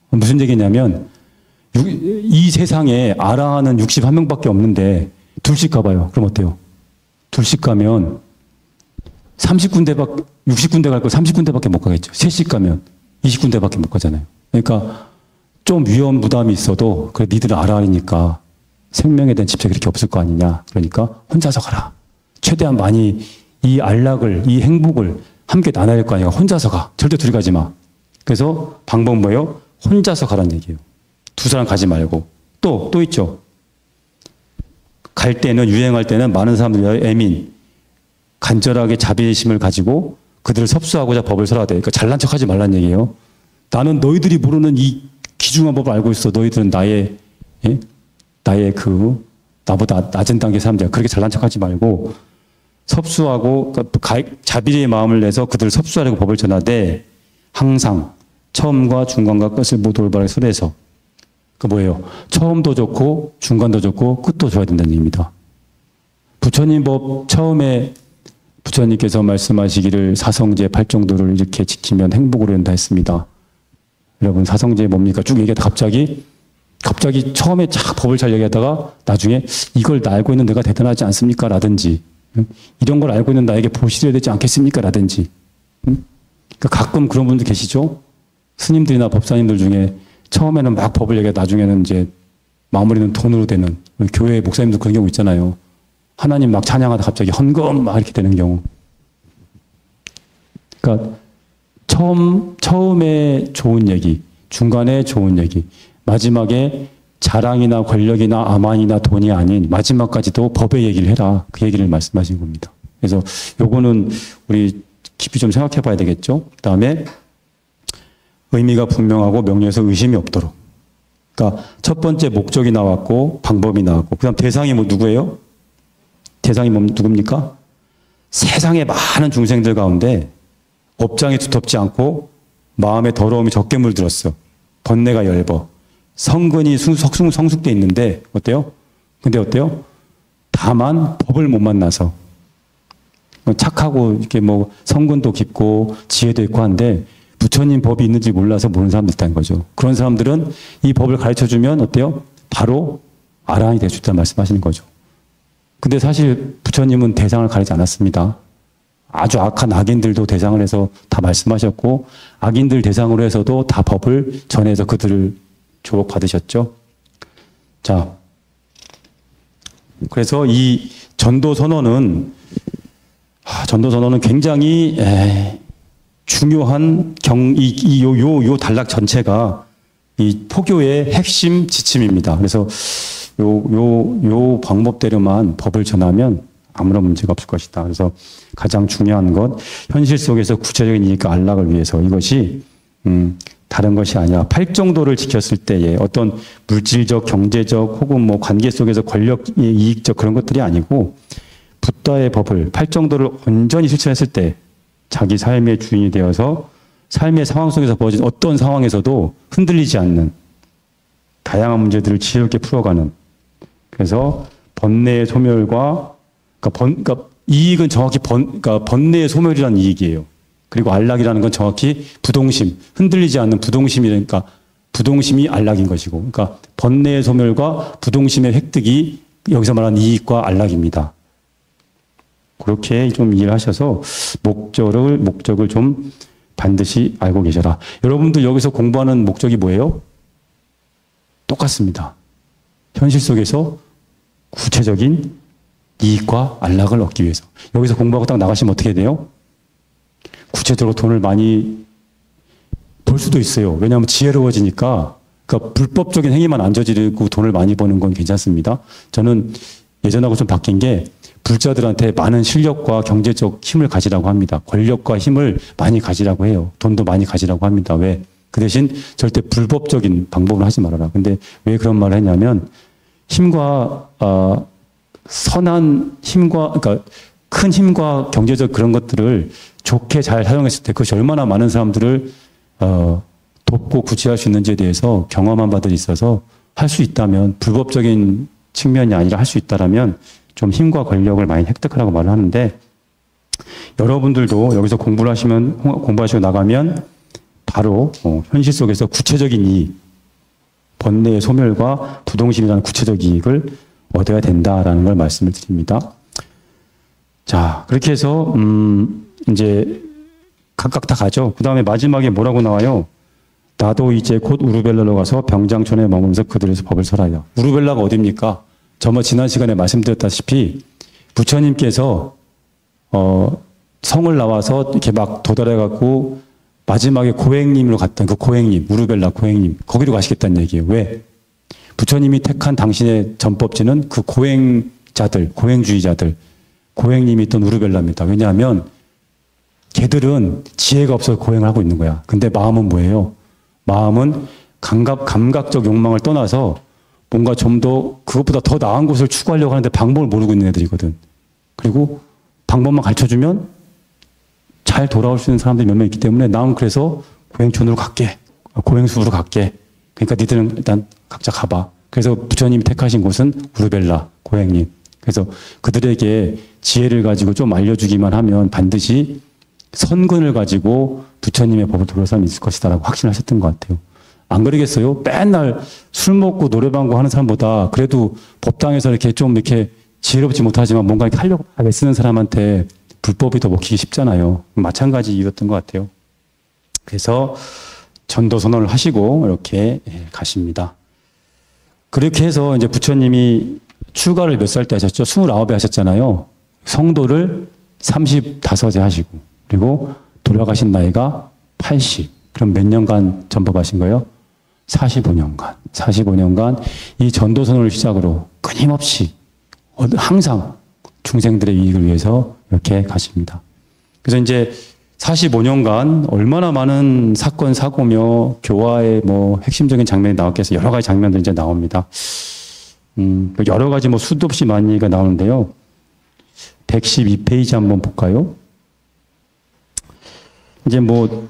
무슨 얘기냐면 이 세상에 아라하는 61명밖에 없는데 둘씩 가봐요. 그럼 어때요? 둘씩 가면 60군데 갈 거 30군데밖에 못 가겠죠. 셋씩 가면 20군데밖에 못 가잖아요. 그러니까 좀 위험 부담이 있어도 그래 니들은 아라하니까 생명에 대한 집착이 그렇게 없을 거 아니냐. 그러니까 혼자서 가라. 최대한 많이 이 안락을, 이 행복을 함께 나눠야 될 거 아니야. 혼자서 가. 절대 둘이 가지 마. 그래서 방법은 뭐예요? 혼자서 가라는 얘기예요. 두 사람 가지 말고. 또 있죠. 갈 때는, 유행할 때는 많은 사람들이 애민, 간절하게 자비심을 가지고 그들을 섭수하고자 법을 설하되. 그러니까 잘난 척 하지 말라는 얘기예요. 나는 너희들이 모르는 이 귀중한 법을 알고 있어. 너희들은 나보다 낮은 단계 사람들이야. 그렇게 잘난 척 하지 말고 섭수하고, 그러니까 자비의 마음을 내서 그들을 섭수하려고 법을 전하되 항상 처음과 중간과 끝을 모두 올바르게 설해서 그 뭐예요? 처음도 좋고 중간도 좋고 끝도 좋아야 된다는 얘기입니다. 부처님 법 처음에 부처님께서 말씀하시기를 사성제 팔정도를 이렇게 지키면 행복으로 된다 했습니다. 여러분 사성제 뭡니까? 쭉 얘기하다 갑자기 처음에 쫙 법을 잘 얘기하다가 나중에 이걸 알고 있는 내가 대단하지 않습니까? 라든지 이런 걸 알고 있는 나에게 보시려야 되지 않겠습니까? 라든지 그러니까 가끔 그런 분들 계시죠? 스님들이나 법사님들 중에 처음에는 막 법을 얘기하다 나중에는 이제 마무리는 돈으로 되는 교회 목사님도 그런 경우 있잖아요. 하나님 막 찬양하다 갑자기 헌금 막 이렇게 되는 경우. 그러니까 처음에 좋은 얘기, 중간에 좋은 얘기, 마지막에 자랑이나 권력이나 아만이나 돈이 아닌 마지막까지도 법의 얘기를 해라. 그 얘기를 말씀하신 겁니다. 그래서 요거는 우리 깊이 좀 생각해 봐야 되겠죠. 그 다음에 의미가 분명하고 명료해서 의심이 없도록. 그러니까 첫 번째 목적이 나왔고 방법이 나왔고 그 다음 대상이 뭐 누구예요? 대상이 누굽니까? 세상에 많은 중생들 가운데 업장이 두텁지 않고 마음에 더러움이 적게 물들었어. 번뇌가 엷어. 성근이 성숙돼 있는데 어때요? 근데 어때요? 다만 법을 못 만나서 착하고 이렇게 뭐 성근도 깊고 지혜도 있고 한데 부처님 법이 있는지 몰라서 모르는 사람도 있다는 거죠. 그런 사람들은 이 법을 가르쳐주면 어때요? 바로 아라한이 될 수 있다는 말씀하시는 거죠. 근데 사실 부처님은 대상을 가리지 않았습니다. 아주 악한 악인들도 대상을 해서 다 말씀하셨고 악인들 대상으로 해서도 다 법을 전해서 그들을 조옥받으셨죠. 자, 그래서 이 전도선언은 굉장히 중요한 요 단락 전체가 이 포교의 핵심 지침입니다. 그래서 요 방법대로만 법을 전하면 아무런 문제가 없을 것이다. 그래서 가장 중요한 것, 현실 속에서 구체적인 이익과 안락을 위해서 이것이 다른 것이 아니라 팔정도를 지켰을 때에 어떤 물질적, 경제적 혹은 뭐 관계 속에서 권력 이익적 그런 것들이 아니고 붓다의 법을 팔정도를 온전히 실천했을 때 자기 삶의 주인이 되어서 삶의 상황 속에서 벌어진 어떤 상황에서도 흔들리지 않는 다양한 문제들을 지혜롭게 풀어가는 그래서 번뇌의 소멸과 그러니까 이익은 정확히 번뇌의 소멸이라는 이익이에요. 그리고 안락이라는 건 정확히 부동심, 흔들리지 않는 부동심이니까 부동심이 안락인 것이고, 그러니까 번뇌의 소멸과 부동심의 획득이 여기서 말하는 이익과 안락입니다. 그렇게 좀 이해를 하셔서 목적을 좀 반드시 알고 계셔라. 여러분들 여기서 공부하는 목적이 뭐예요? 똑같습니다. 현실 속에서 구체적인 이익과 안락을 얻기 위해서. 여기서 공부하고 딱 나가시면 어떻게 돼요? 구체적으로 돈을 많이 벌 수도 있어요. 왜냐하면 지혜로워지니까. 그러니까 불법적인 행위만 안 저지르고 돈을 많이 버는 건 괜찮습니다. 저는 예전하고 좀 바뀐 게 불자들한테 많은 실력과 경제적 힘을 가지라고 합니다. 권력과 힘을 많이 가지라고 해요. 돈도 많이 가지라고 합니다. 왜? 그 대신 절대 불법적인 방법을 하지 말아라. 근데 왜 그런 말을 했냐면 힘과 선한 힘과 그러니까 큰 힘과 경제적 그런 것들을 좋게 잘 사용했을 때 그것이 얼마나 많은 사람들을 돕고 구제할 수 있는지에 대해서 경험한 바들이 있어서 할 수 있다면 불법적인 측면이 아니라 할 수 있다라면 좀 힘과 권력을 많이 획득하라고 말을 하는데 여러분들도 여기서 공부하시고 나가면 바로 현실 속에서 구체적인 이익, 번뇌의 소멸과 부동심이라는 구체적 이익을 얻어야 된다라는 걸 말씀을 드립니다. 자, 그렇게 해서 이제 각각 다 가죠. 그 다음에 마지막에 뭐라고 나와요? 나도 이제 곧 우르벨라로 가서 병장촌에 머물면서 그들에서 법을 설하여. 우르벨라가 어디입니까? 지난 시간에 말씀드렸다시피 부처님께서 성을 나와서 이렇게 막 도달해갖고 마지막에 고행님으로 갔던 그 고행님, 우르벨라 고행님 거기로 가시겠다는 얘기예요. 왜? 부처님이 택한 당신의 전법지는 그 고행자들, 고행주의자들, 고행님이 있던 우르벨라입니다. 왜냐하면 걔들은 지혜가 없어서 고행을 하고 있는 거야. 근데 마음은 뭐예요? 마음은 감각적 욕망을 떠나서 뭔가 좀 더 그것보다 더 나은 곳을 추구하려고 하는데 방법을 모르고 있는 애들이거든. 그리고 방법만 가르쳐주면 잘 돌아올 수 있는 사람들이 몇 명 있기 때문에 나는 그래서 고행촌으로 갈게. 고행수로 갈게. 그러니까 니들은 일단 각자 가봐. 그래서 부처님이 택하신 곳은 우르벨라, 고행님. 그래서 그들에게 지혜를 가지고 좀 알려주기만 하면 반드시 선근을 가지고 부처님의 법을 들을 사람이 있을 것이다라고 확신하셨던 것 같아요. 안 그러겠어요? 맨날 술 먹고 노래방고 하는 사람보다 그래도 법당에서 이렇게 좀 이렇게 지혜롭지 못하지만 뭔가 이렇게 하려고 쓰는 사람한테 불법이 더 먹히기 쉽잖아요. 마찬가지 이유였던 것 같아요. 그래서 전도 선언을 하시고 이렇게 가십니다. 그렇게 해서 이제 부처님이 출가를 몇 살 때 하셨죠? 29에 하셨잖아요. 성도를 35에 하시고 그리고 돌아가신 나이가 80. 그럼 몇 년간 전법하신 거예요? 45년간. 45년간 이 전도선을 시작으로 끊임없이 항상 중생들의 이익을 위해서 이렇게 가십니다. 그래서 이제 45년간 얼마나 많은 사건, 사고며 교화의 뭐 핵심적인 장면이 나왔겠어요. 여러 가지 장면들이 이제 나옵니다. 여러 가지 뭐 수도 없이 많이가 나오는데요. 112페이지 한번 볼까요? 이제 뭐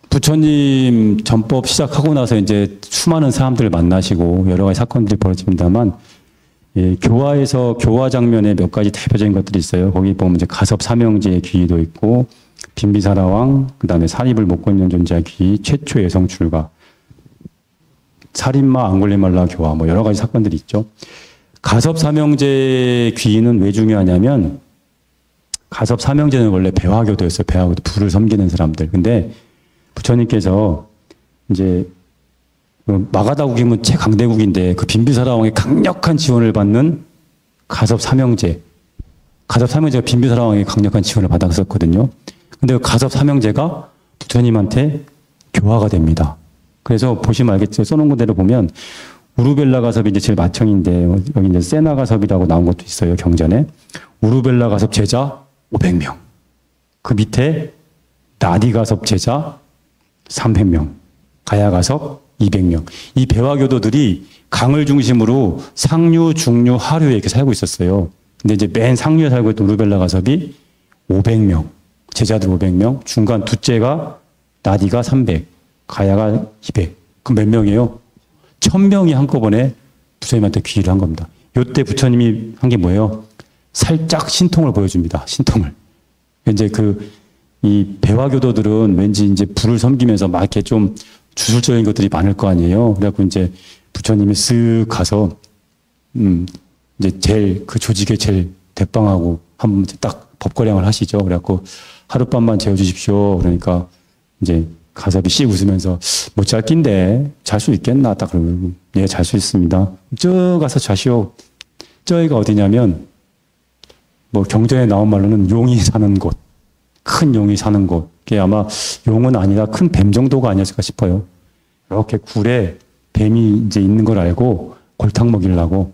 부처님 전법 시작하고 나서 이제 수많은 사람들을 만나시고 여러 가지 사건들이 벌어집니다만 예, 교화 장면에 몇 가지 대표적인 것들이 있어요. 거기 보면 이제 가섭 삼형제의 귀의도 있고 빈비사라 왕, 그 다음에 사립을 못 건년 존재한 귀, 최초 여성 출가, 살인마 앙골리말라 교화, 뭐 여러 가지 사건들이 있죠. 가섭 삼형제 귀인은 왜 중요하냐면, 가섭 삼형제는 원래 배화교도였어요. 배화교도, 불을 섬기는 사람들. 근데 부처님께서 이제 마가다국이면 최강대국인데 그 빈비사라 왕의 강력한 지원을 받는 가섭 삼형제. 가섭 삼형제가 빈비사라 왕의 강력한 지원을 받았었거든요. 근데 그 가섭 삼형제가 부처님한테 교화가 됩니다. 그래서 보시면 알겠죠. 써놓은 그대로 보면 우루벨라 가섭이 이제 제일 맏형인데 여기 이제 세나 가섭이라고 나온 것도 있어요. 경전에. 우루벨라 가섭 제자 500명. 그 밑에 나디 가섭 제자 300명. 가야 가섭 200명. 이 배화교도들이 강을 중심으로 상류, 중류, 하류에 이렇게 살고 있었어요. 근데 이제 맨 상류에 살고 있던 우루벨라 가섭이 500명. 제자들 500명. 중간 둘째가 나디가 300. 가야가 200. 그럼 몇 명이에요? 1000명이 한꺼번에 부처님한테 귀의를 한 겁니다. 요때 부처님이 한 게 뭐예요? 살짝 신통을 보여줍니다. 신통을. 이제 이 배화교도들은 왠지 이제 불을 섬기면서 막 이렇게 좀 주술적인 것들이 많을 거 아니에요. 그래갖고 이제 부처님이 쓱 가서, 이제 제일, 그 조직에 제일 대빵하고 한번 딱 법거량을 하시죠. 그래갖고 하룻밤만 재워주십시오. 그러니까 이제 가섭이 씩 웃으면서 못 잘 낀데 잘 수 있겠나? 딱 그러면 예, 잘 수 있습니다. 저 가서 자시오. 저기가 어디냐면 뭐 경전에 나온 말로는 용이 사는 곳, 큰 용이 사는 곳. 그게 아마 용은 아니라 큰 뱀 정도가 아니었을까 싶어요. 이렇게 굴에 뱀이 이제 있는 걸 알고 골탕 먹이려고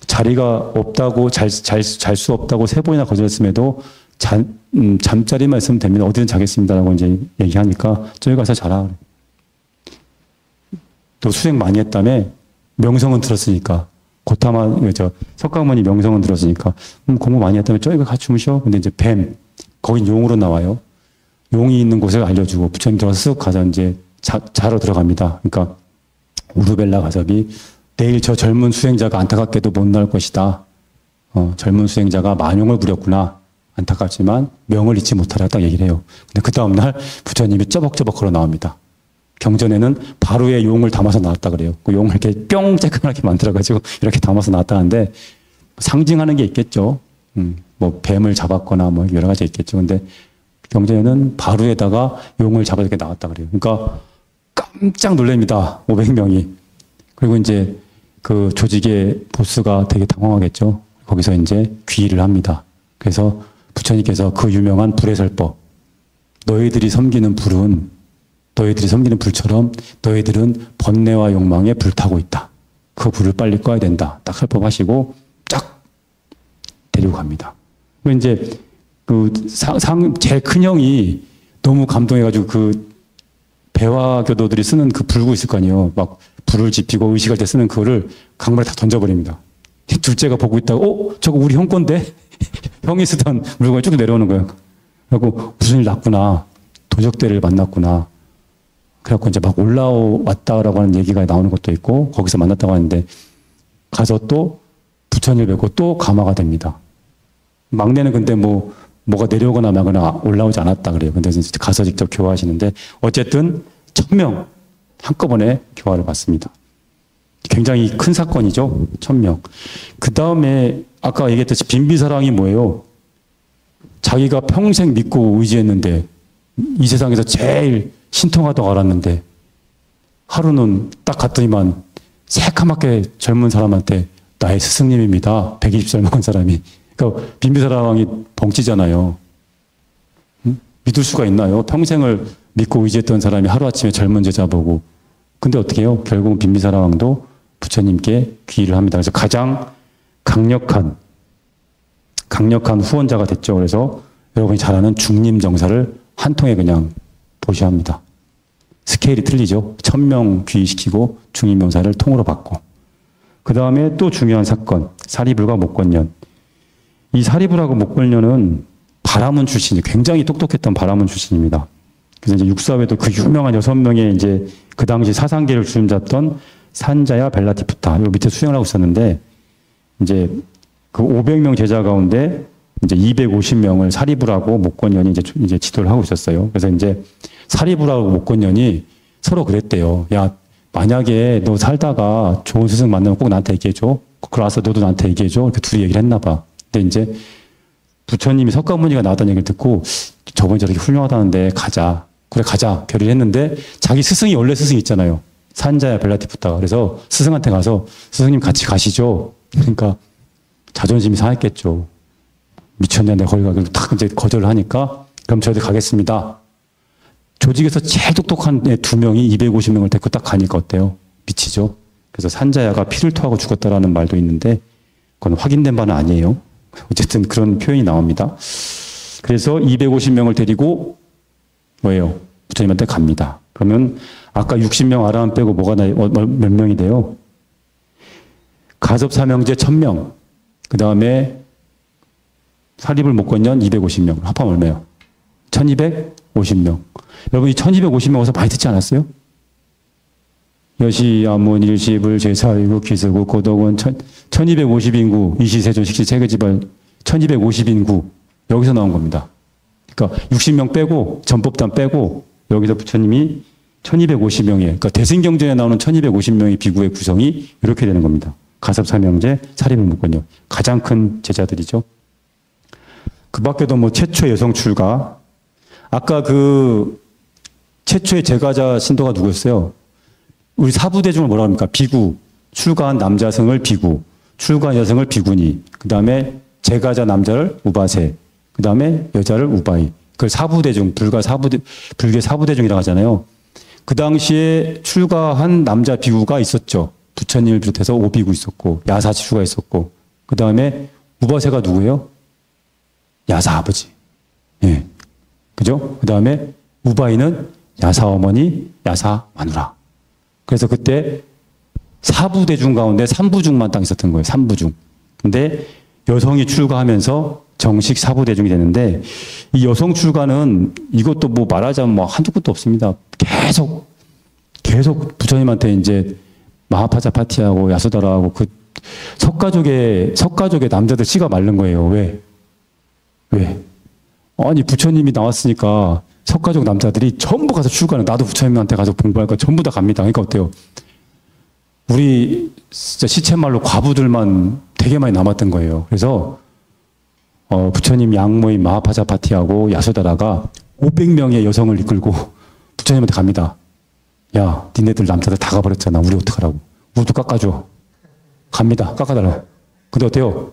자리가 없다고 잘 수 없다고 3번이나 거절했음에도 잠자리만 있으면 됩니다. 어디든 자겠습니다라고 이제 얘기하니까 저기 가서 자라. 또 수행 많이 했다며 명성은 들었으니까 고타마 석가모니 명성은 들었으니까 공부 많이 했다며 저기 가서 주무셔. 근데 이제 뱀 거긴 용으로 나와요. 용이 있는 곳을 알려주고 부처님 들어서 쓱 가서 이제 자러 들어갑니다. 그러니까 우루벨라 가섭이 내일 저 젊은 수행자가 안타깝게도 못 나올 것이다. 젊은 수행자가 만용을 부렸구나. 안타깝지만 명을 잊지 못하라 딱 얘기를 해요. 근데 그 다음날 부처님이 쩌벅쩌벅 걸어 나옵니다. 경전에는 바로에 용을 담아서 나왔다 그래요. 그 용을 이렇게 뿅 쬐끈하게 만들어가지고 이렇게 담아서 나왔다는데 상징하는 게 있겠죠. 뭐 뱀을 잡았거나 뭐 여러 가지 있겠죠. 근데 경전에는 바로에다가 용을 잡아서 이렇게 나왔다 그래요. 그러니까 깜짝 놀랍니다. 500명이. 그리고 이제 그 조직의 보스가 되게 당황하겠죠. 거기서 이제 귀의를 합니다. 그래서 부처님께서 그 유명한 불의 설법, 너희들이 섬기는 불은 너희들이 섬기는 불처럼 너희들은 번뇌와 욕망에 불타고 있다. 그 불을 빨리 꺼야 된다. 딱 설법하시고 쫙 데리고 갑니다. 그리고 이제 제 큰형이 너무 감동해가지고 그 배화교도들이 쓰는 그 불구 있을 거 아니에요. 막 불을 지피고 의식할 때 쓰는 그거를 강물에 다 던져버립니다. 둘째가 보고 있다가 저거 우리 형 건데? 형이 쓰던 물건이 쭉 내려오는 거예요. 그래갖고 무슨 일 났구나. 도적대를 만났구나. 그래갖고 이제 막 올라왔다라고 하는 얘기가 나오는 것도 있고 거기서 만났다고 하는데 가서 또 부처님을 뵙고 또 감화가 됩니다. 막내는 근데 뭐가 내려오거나 마거나 올라오지 않았다 그래요. 근데 가서 직접 교화하시는데 어쨌든 1000명 한꺼번에 교화를 받습니다. 굉장히 큰 사건이죠. 1000명. 그 다음에 아까 얘기했듯이 빈비사랑이 뭐예요? 자기가 평생 믿고 의지했는데 이 세상에서 제일 신통하다고 알았는데 하루는 딱 갔더니만 새까맣게 젊은 사람한테 나의 스승님입니다. 120살 먹은 사람이. 그러니까 빈비사랑이 벙찌잖아요. 믿을 수가 있나요? 평생을 믿고 의지했던 사람이 하루아침에 젊은 제자 보고. 근데 어떻게 해요? 결국은 빈비사라 왕도 부처님께 귀의를 합니다. 그래서 가장 강력한 후원자가 됐죠. 그래서 여러분이 잘 아는 중림정사를 한 통에 그냥 보시합니다. 스케일이 틀리죠. 1000명 귀의시키고 중림정사를 통으로 받고. 그 다음에 또 중요한 사건, 사리불과 목권년. 이 사리불하고 목권년은 바라문 출신이 굉장히 똑똑했던 바라문 출신입니다. 그래서 이제 육사회도 그 유명한 6명의 이제 그 당시 사상계를 주름잡던 산자야 벨라티푸타 요 밑에 수행을 하고 있었는데 이제 그 500명 제자 가운데 이제 250명을 사리부라고 목권연이 이제 지도를 하고 있었어요. 그래서 이제 사리부라고 목권연이 서로 그랬대요. 야, 만약에 너 살다가 좋은 스승 만나면 꼭 나한테 얘기해줘. 그걸 와서 너도 나한테 얘기해줘. 이렇게 둘이 얘기를 했나 봐. 근데 이제 부처님이 석가모니가 나왔다는 얘기를 듣고 저분이 저렇게 훌륭하다는데 가자. 그래 가자. 결의를 했는데 자기 스승이 원래 스승 있잖아요. 산자야 벨라티푸타가. 그래서 스승한테 가서 스승님 같이 가시죠. 그러니까 자존심이 상했겠죠. 미쳤냐 내가 거기 가기로 탁 이제 거절을 하니까 그럼 저희들 가겠습니다. 조직에서 제일 똑똑한 애 2명이 250명을 데리고 딱 가니까 어때요? 미치죠. 그래서 산자야가 피를 토하고 죽었다라는 말도 있는데 그건 확인된 바는 아니에요. 어쨌든 그런 표현이 나옵니다. 그래서 250명을 데리고 뭐예요? 부처님한테 갑니다. 그러면 아까 60명 아라한 빼고 몇 명이 돼요? 가섭사명제 1000명. 그 다음에 사리불 목권연 250명. 합하면 얼마예요? 1250명. 여러분 이 1250명 어디서 많이 듣지 않았어요? 여시, 아문, 일시불, 제사일국, 기스국, 고덕원 1250인구, 이시세조, 식시, 세계지발 1250인구 여기서 나온 겁니다. 그러니까 60명 빼고 전법단 빼고 여기서 부처님이 1250명의 그러니까 대승경전에 나오는 1250명의 비구의 구성이 이렇게 되는 겁니다. 가섭사명제, 사리불 목권연 가장 큰 제자들이죠. 그 밖에도 뭐 최초 여성 출가 아까 그 최초의 제가자 신도가 누구였어요? 우리 사부대중을 뭐라 합니까? 비구, 출가한 남자성을 비구, 출가한 여성을 비구니, 그 다음에 제가자 남자를 우바세, 그 다음에 여자를 우바이. 그걸 사부대중, 불교 사부대중이라고 하잖아요. 그 당시에 출가한 남자 비구가 있었죠. 부처님을 비롯해서 오비구 있었고, 야사치수가 있었고, 그 다음에 우바세가 누구예요? 야사 아버지. 예. 그죠? 그 다음에 우바이는 야사 어머니, 야사 마누라. 그래서 그때 사부대중 가운데 3부중만 딱 있었던 거예요. 3부중. 근데 여성이 출가하면서 정식 사부대중이 되는데 이 여성 출가는 이것도 뭐 말하자면 뭐 한두 끝도 없습니다. 계속 부처님한테 이제 마하파자파티하고 야소다라하고 그 석가족의 남자들 씨가 마른 거예요. 왜? 아니 부처님이 나왔으니까 석가족 남자들이 전부 가서 출가는 나도 부처님한테 가서 공부할 거 전부 다 갑니다. 그러니까 어때요? 우리 진짜 시체말로 과부들만 되게 많이 남았던 거예요. 그래서 부처님 양모인 마하파자파티하고 야소다라가 500명의 여성을 이끌고 부처님한테 갑니다. 야, 니네들 남자들 다 가버렸잖아. 우리 어떡하라고. 우리도 깎아줘. 갑니다. 깎아달라고. 근데 어때요?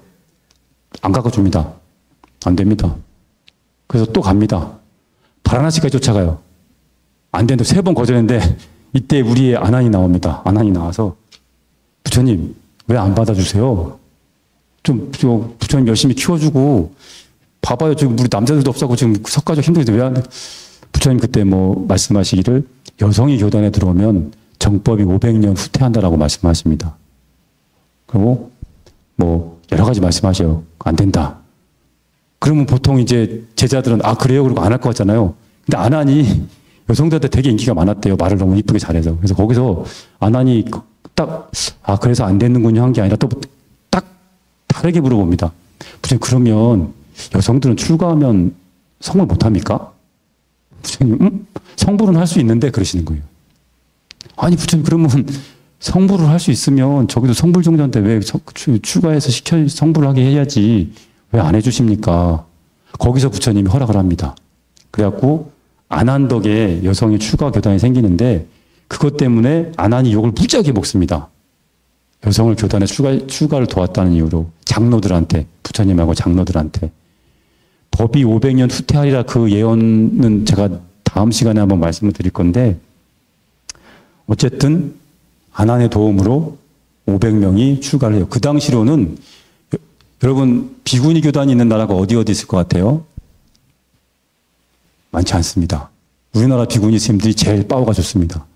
안 깎아줍니다. 안 됩니다. 그래서 또 갑니다. 바라나시까지 쫓아가요. 안 되는데 3번 거절했는데 이때 우리의 아난이 나옵니다. 아난이 나와서 부처님 왜 안 받아주세요? 좀 부처님 열심히 키워주고 봐봐요. 지금 우리 남자들도 없었고 지금 석가족 힘들게 왜 안 돼? 부처님 그때 뭐 말씀하시기를 여성이 교단에 들어오면 정법이 500년 후퇴한다라고 말씀하십니다. 그리고 뭐 여러 가지 말씀하셔요. 안 된다. 그러면 보통 이제 제자들은 아 그래요? 그리고 안 할 것 같잖아요. 근데 안 하니 여성들한테 되게 인기가 많았대요. 말을 너무 이쁘게 잘해서. 그래서 거기서 안 하니 딱 아 그래서 안 되는군요 한 게 아니라 또 딱 다르게 물어봅니다. 부처님 그러면 여성들은 출가하면 성불 못합니까? 부처님 성불은 할 수 있는데 그러시는 거예요. 아니 부처님 그러면 성불을 할 수 있으면 저기도 성불종자인데 왜 출가해서 성불을 하게 해야지 왜 안 해주십니까? 거기서 부처님이 허락을 합니다. 그래갖고 안한덕에 여성의 출가 교단이 생기는데 그것 때문에 안한이 욕을 무지하게 먹습니다. 여성을 교단에 출가를 도왔다는 이유로 장로들한테 부처님하고 장로들한테 법이 500년 후퇴하리라 그 예언은 제가 다음 시간에 한번 말씀을 드릴 건데 어쨌든 안한의 도움으로 500명이 출가를 해요. 그 당시로는 여러분 비구니 교단이 있는 나라가 어디 있을 것 같아요? 많지 않습니다. 우리나라 비구니 스님들이 제일 파워가 좋습니다.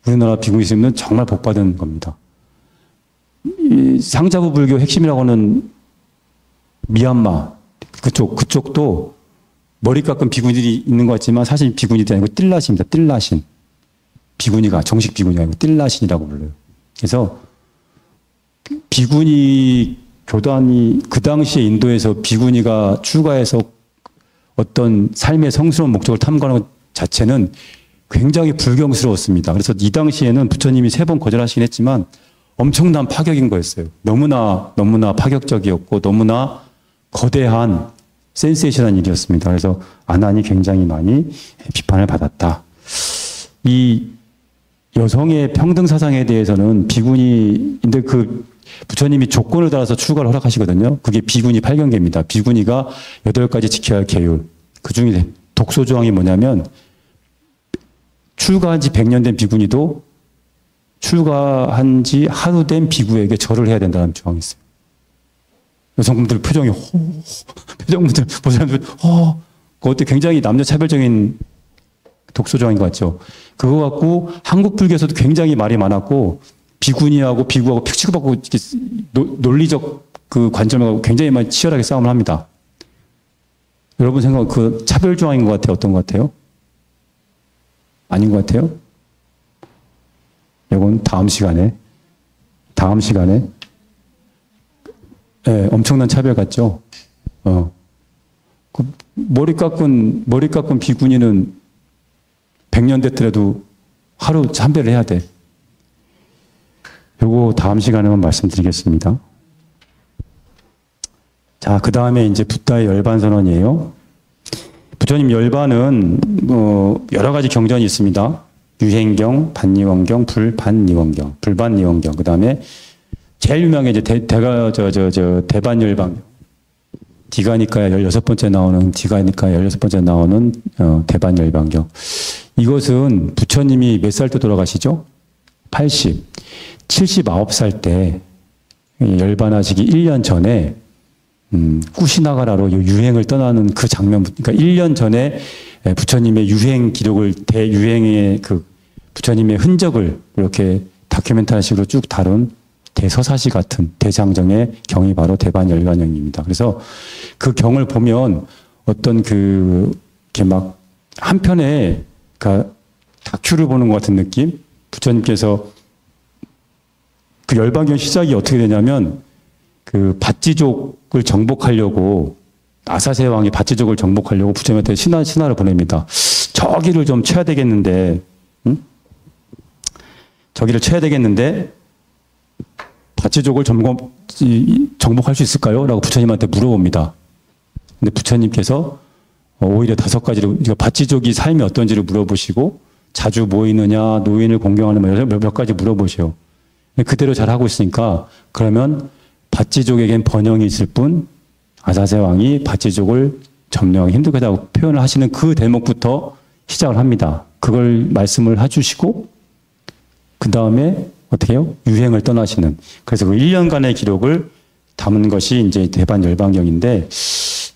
우리나라 비구니 스님은 정말 복받은 겁니다. 이 상자부 불교 핵심이라고 하는 미얀마 그쪽도 머리 깎은 비구니들이 있는 것 같지만 사실 비구니들이 아니고 띨라신입니다. 띨라신. 비구니가 정식 비구니가 아니고 띨라신이라고 불러요. 그래서 비구니 교단이 그 당시에 인도에서 비구니가 출가해서 어떤 삶의 성스러운 목적을 탐구하는 것 자체는 굉장히 불경스러웠습니다. 그래서 이 당시에는 부처님이 3번 거절하시긴 했지만 엄청난 파격인 거였어요. 너무나 파격적이었고 너무나 거대한 센세이션한 일이었습니다. 그래서 아난이 굉장히 많이 비판을 받았다. 이 여성의 평등 사상에 대해서는 비구니인데 그 부처님이 조건을 따라서 출가를 허락하시거든요. 그게 비구니 8경계입니다. 비구니가 8가지 지켜야 할 계율. 그 중에 독소 조항이 뭐냐면 출가한 지 100년 된 비구니도 출가한 지 하루 된 비구에게 절을 해야 된다는 조항이 있어요. 여성분들 표정이 표정분들 보시는 그것도 굉장히 남녀 차별적인 독소 조항인 것 같죠. 그거 갖고 한국 불교에서도 굉장히 말이 많았고 비구니하고 비구하고 픽 치고받고 논리적 그 관점하고 굉장히 많이 치열하게 싸움을 합니다. 여러분 생각 그 차별 조항인 것 같아요? 어떤 것 같아요? 아닌 것 같아요? 이건 다음 시간에 네, 엄청난 차별 같죠? 그 머리 깎은 비구니는 100년 됐더라도 하루 참배를 해야 돼. 요거 다음 시간에만 말씀드리겠습니다. 자, 그 다음에 이제 붓다의 열반선언이에요. 부처님 열반은 여러 가지 경전이 있습니다. 유행경, 반니원경, 불반니원경, 불반니원경. 그 다음에 제일 유명한 게 이제 대반열반경. 디가니카에 16번째 나오는 대반열반경. 이것은 부처님이 몇 살 때 돌아가시죠? 79살 때 열반하시기 1년 전에 꾸시나가라로 유행을 떠나는 그 장면, 그러니까 1년 전에 부처님의 유행 기록을 대유행의 그 부처님의 흔적을 이렇게 다큐멘터리식으로 쭉 다룬 대서사시 같은 대장정의 경이 바로 대반열반경입니다. 그래서 그 경을 보면 어떤 이렇게 막 한편에 그러니까 다큐를 보는 것 같은 느낌? 부처님께서 그 열반경 시작이 어떻게 되냐면 그 밧지족을 정복하려고 아사세 왕이 밧지족을 정복하려고 부처님한테 신하를 보냅니다. 저기를 좀 쳐야 되겠는데, 저기를 쳐야 되겠는데 밧지족을 정복할 수 있을까요? 라고 부처님한테 물어봅니다. 근데 부처님께서 오히려 5가지를, 그러니까 밧지족이 삶이 어떤지를 물어보시고 자주 모이느냐, 노인을 공경하느냐 몇 가지 물어보셔요. 그대로 잘하고 있으니까 그러면 밧지족에겐 번영이 있을 뿐 아사세 왕이 밧지족을 점령하기 힘들다고 표현을 하시는 그 대목부터 시작을 합니다. 그걸 말씀을 해주시고 그 다음에 어떻게 해요? 유행을 떠나시는. 그래서 그 1년간의 기록을 담은 것이 이제 대반 열반경인데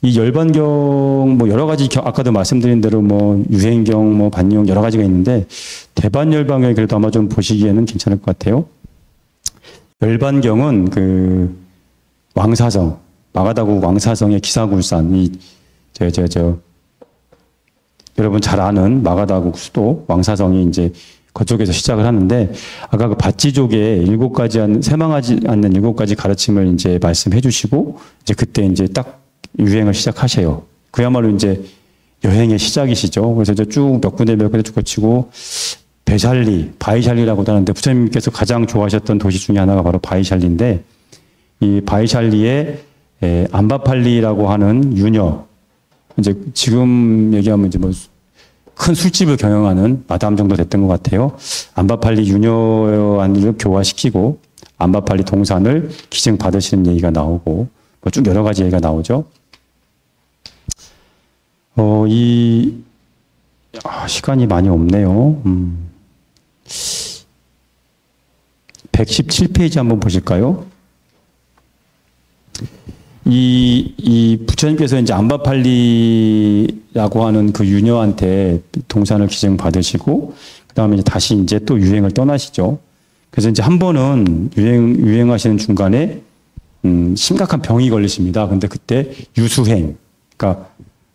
이 열반경 뭐 여러 가지 아까도 말씀드린 대로 뭐 유행경 뭐 반경 여러 가지가 있는데 대반 열반경이 그래도 아마 좀 보시기에는 괜찮을 것 같아요. 열반경은 그 왕사성 마가다국 왕사성의 기사굴산 여러분 잘 아는 마가다국 수도 왕사성이 이제 그쪽에서 시작을 하는데 아까 그 밧지족의 7가지 세망하지 않는 7가지 가르침을 이제 말씀해 주시고 이제 그때 이제 딱 유행을 시작하셔요. 그야말로 이제 여행의 시작이시죠. 그래서 이제 쭉 몇 군데 쭉 거치고 바이샬리라고도 하는데 부처님께서 가장 좋아하셨던 도시 중에 하나가 바로 바이샬리인데 이 바이샬리에 암바팔리라고 하는 유녀 이제 지금 얘기하면 이제 뭐 큰 술집을 경영하는 마담 정도 됐던 것 같아요. 암바팔리 유녀를 교화시키고 암바팔리 동산을 기증 받으시는 얘기가 나오고 뭐 쭉 여러 가지 얘기가 나오죠. 시간이 많이 없네요. 117페이지 한번 보실까요? 이 부처님께서 이제 암바팔리라고 하는 그 유녀한테 동산을 기증 받으시고, 그 다음에 이제 다시 이제 또 유행을 떠나시죠. 그래서 이제 한 번은 유행하시는 중간에, 심각한 병이 걸리십니다. 근데 그때 유수행, 그러니까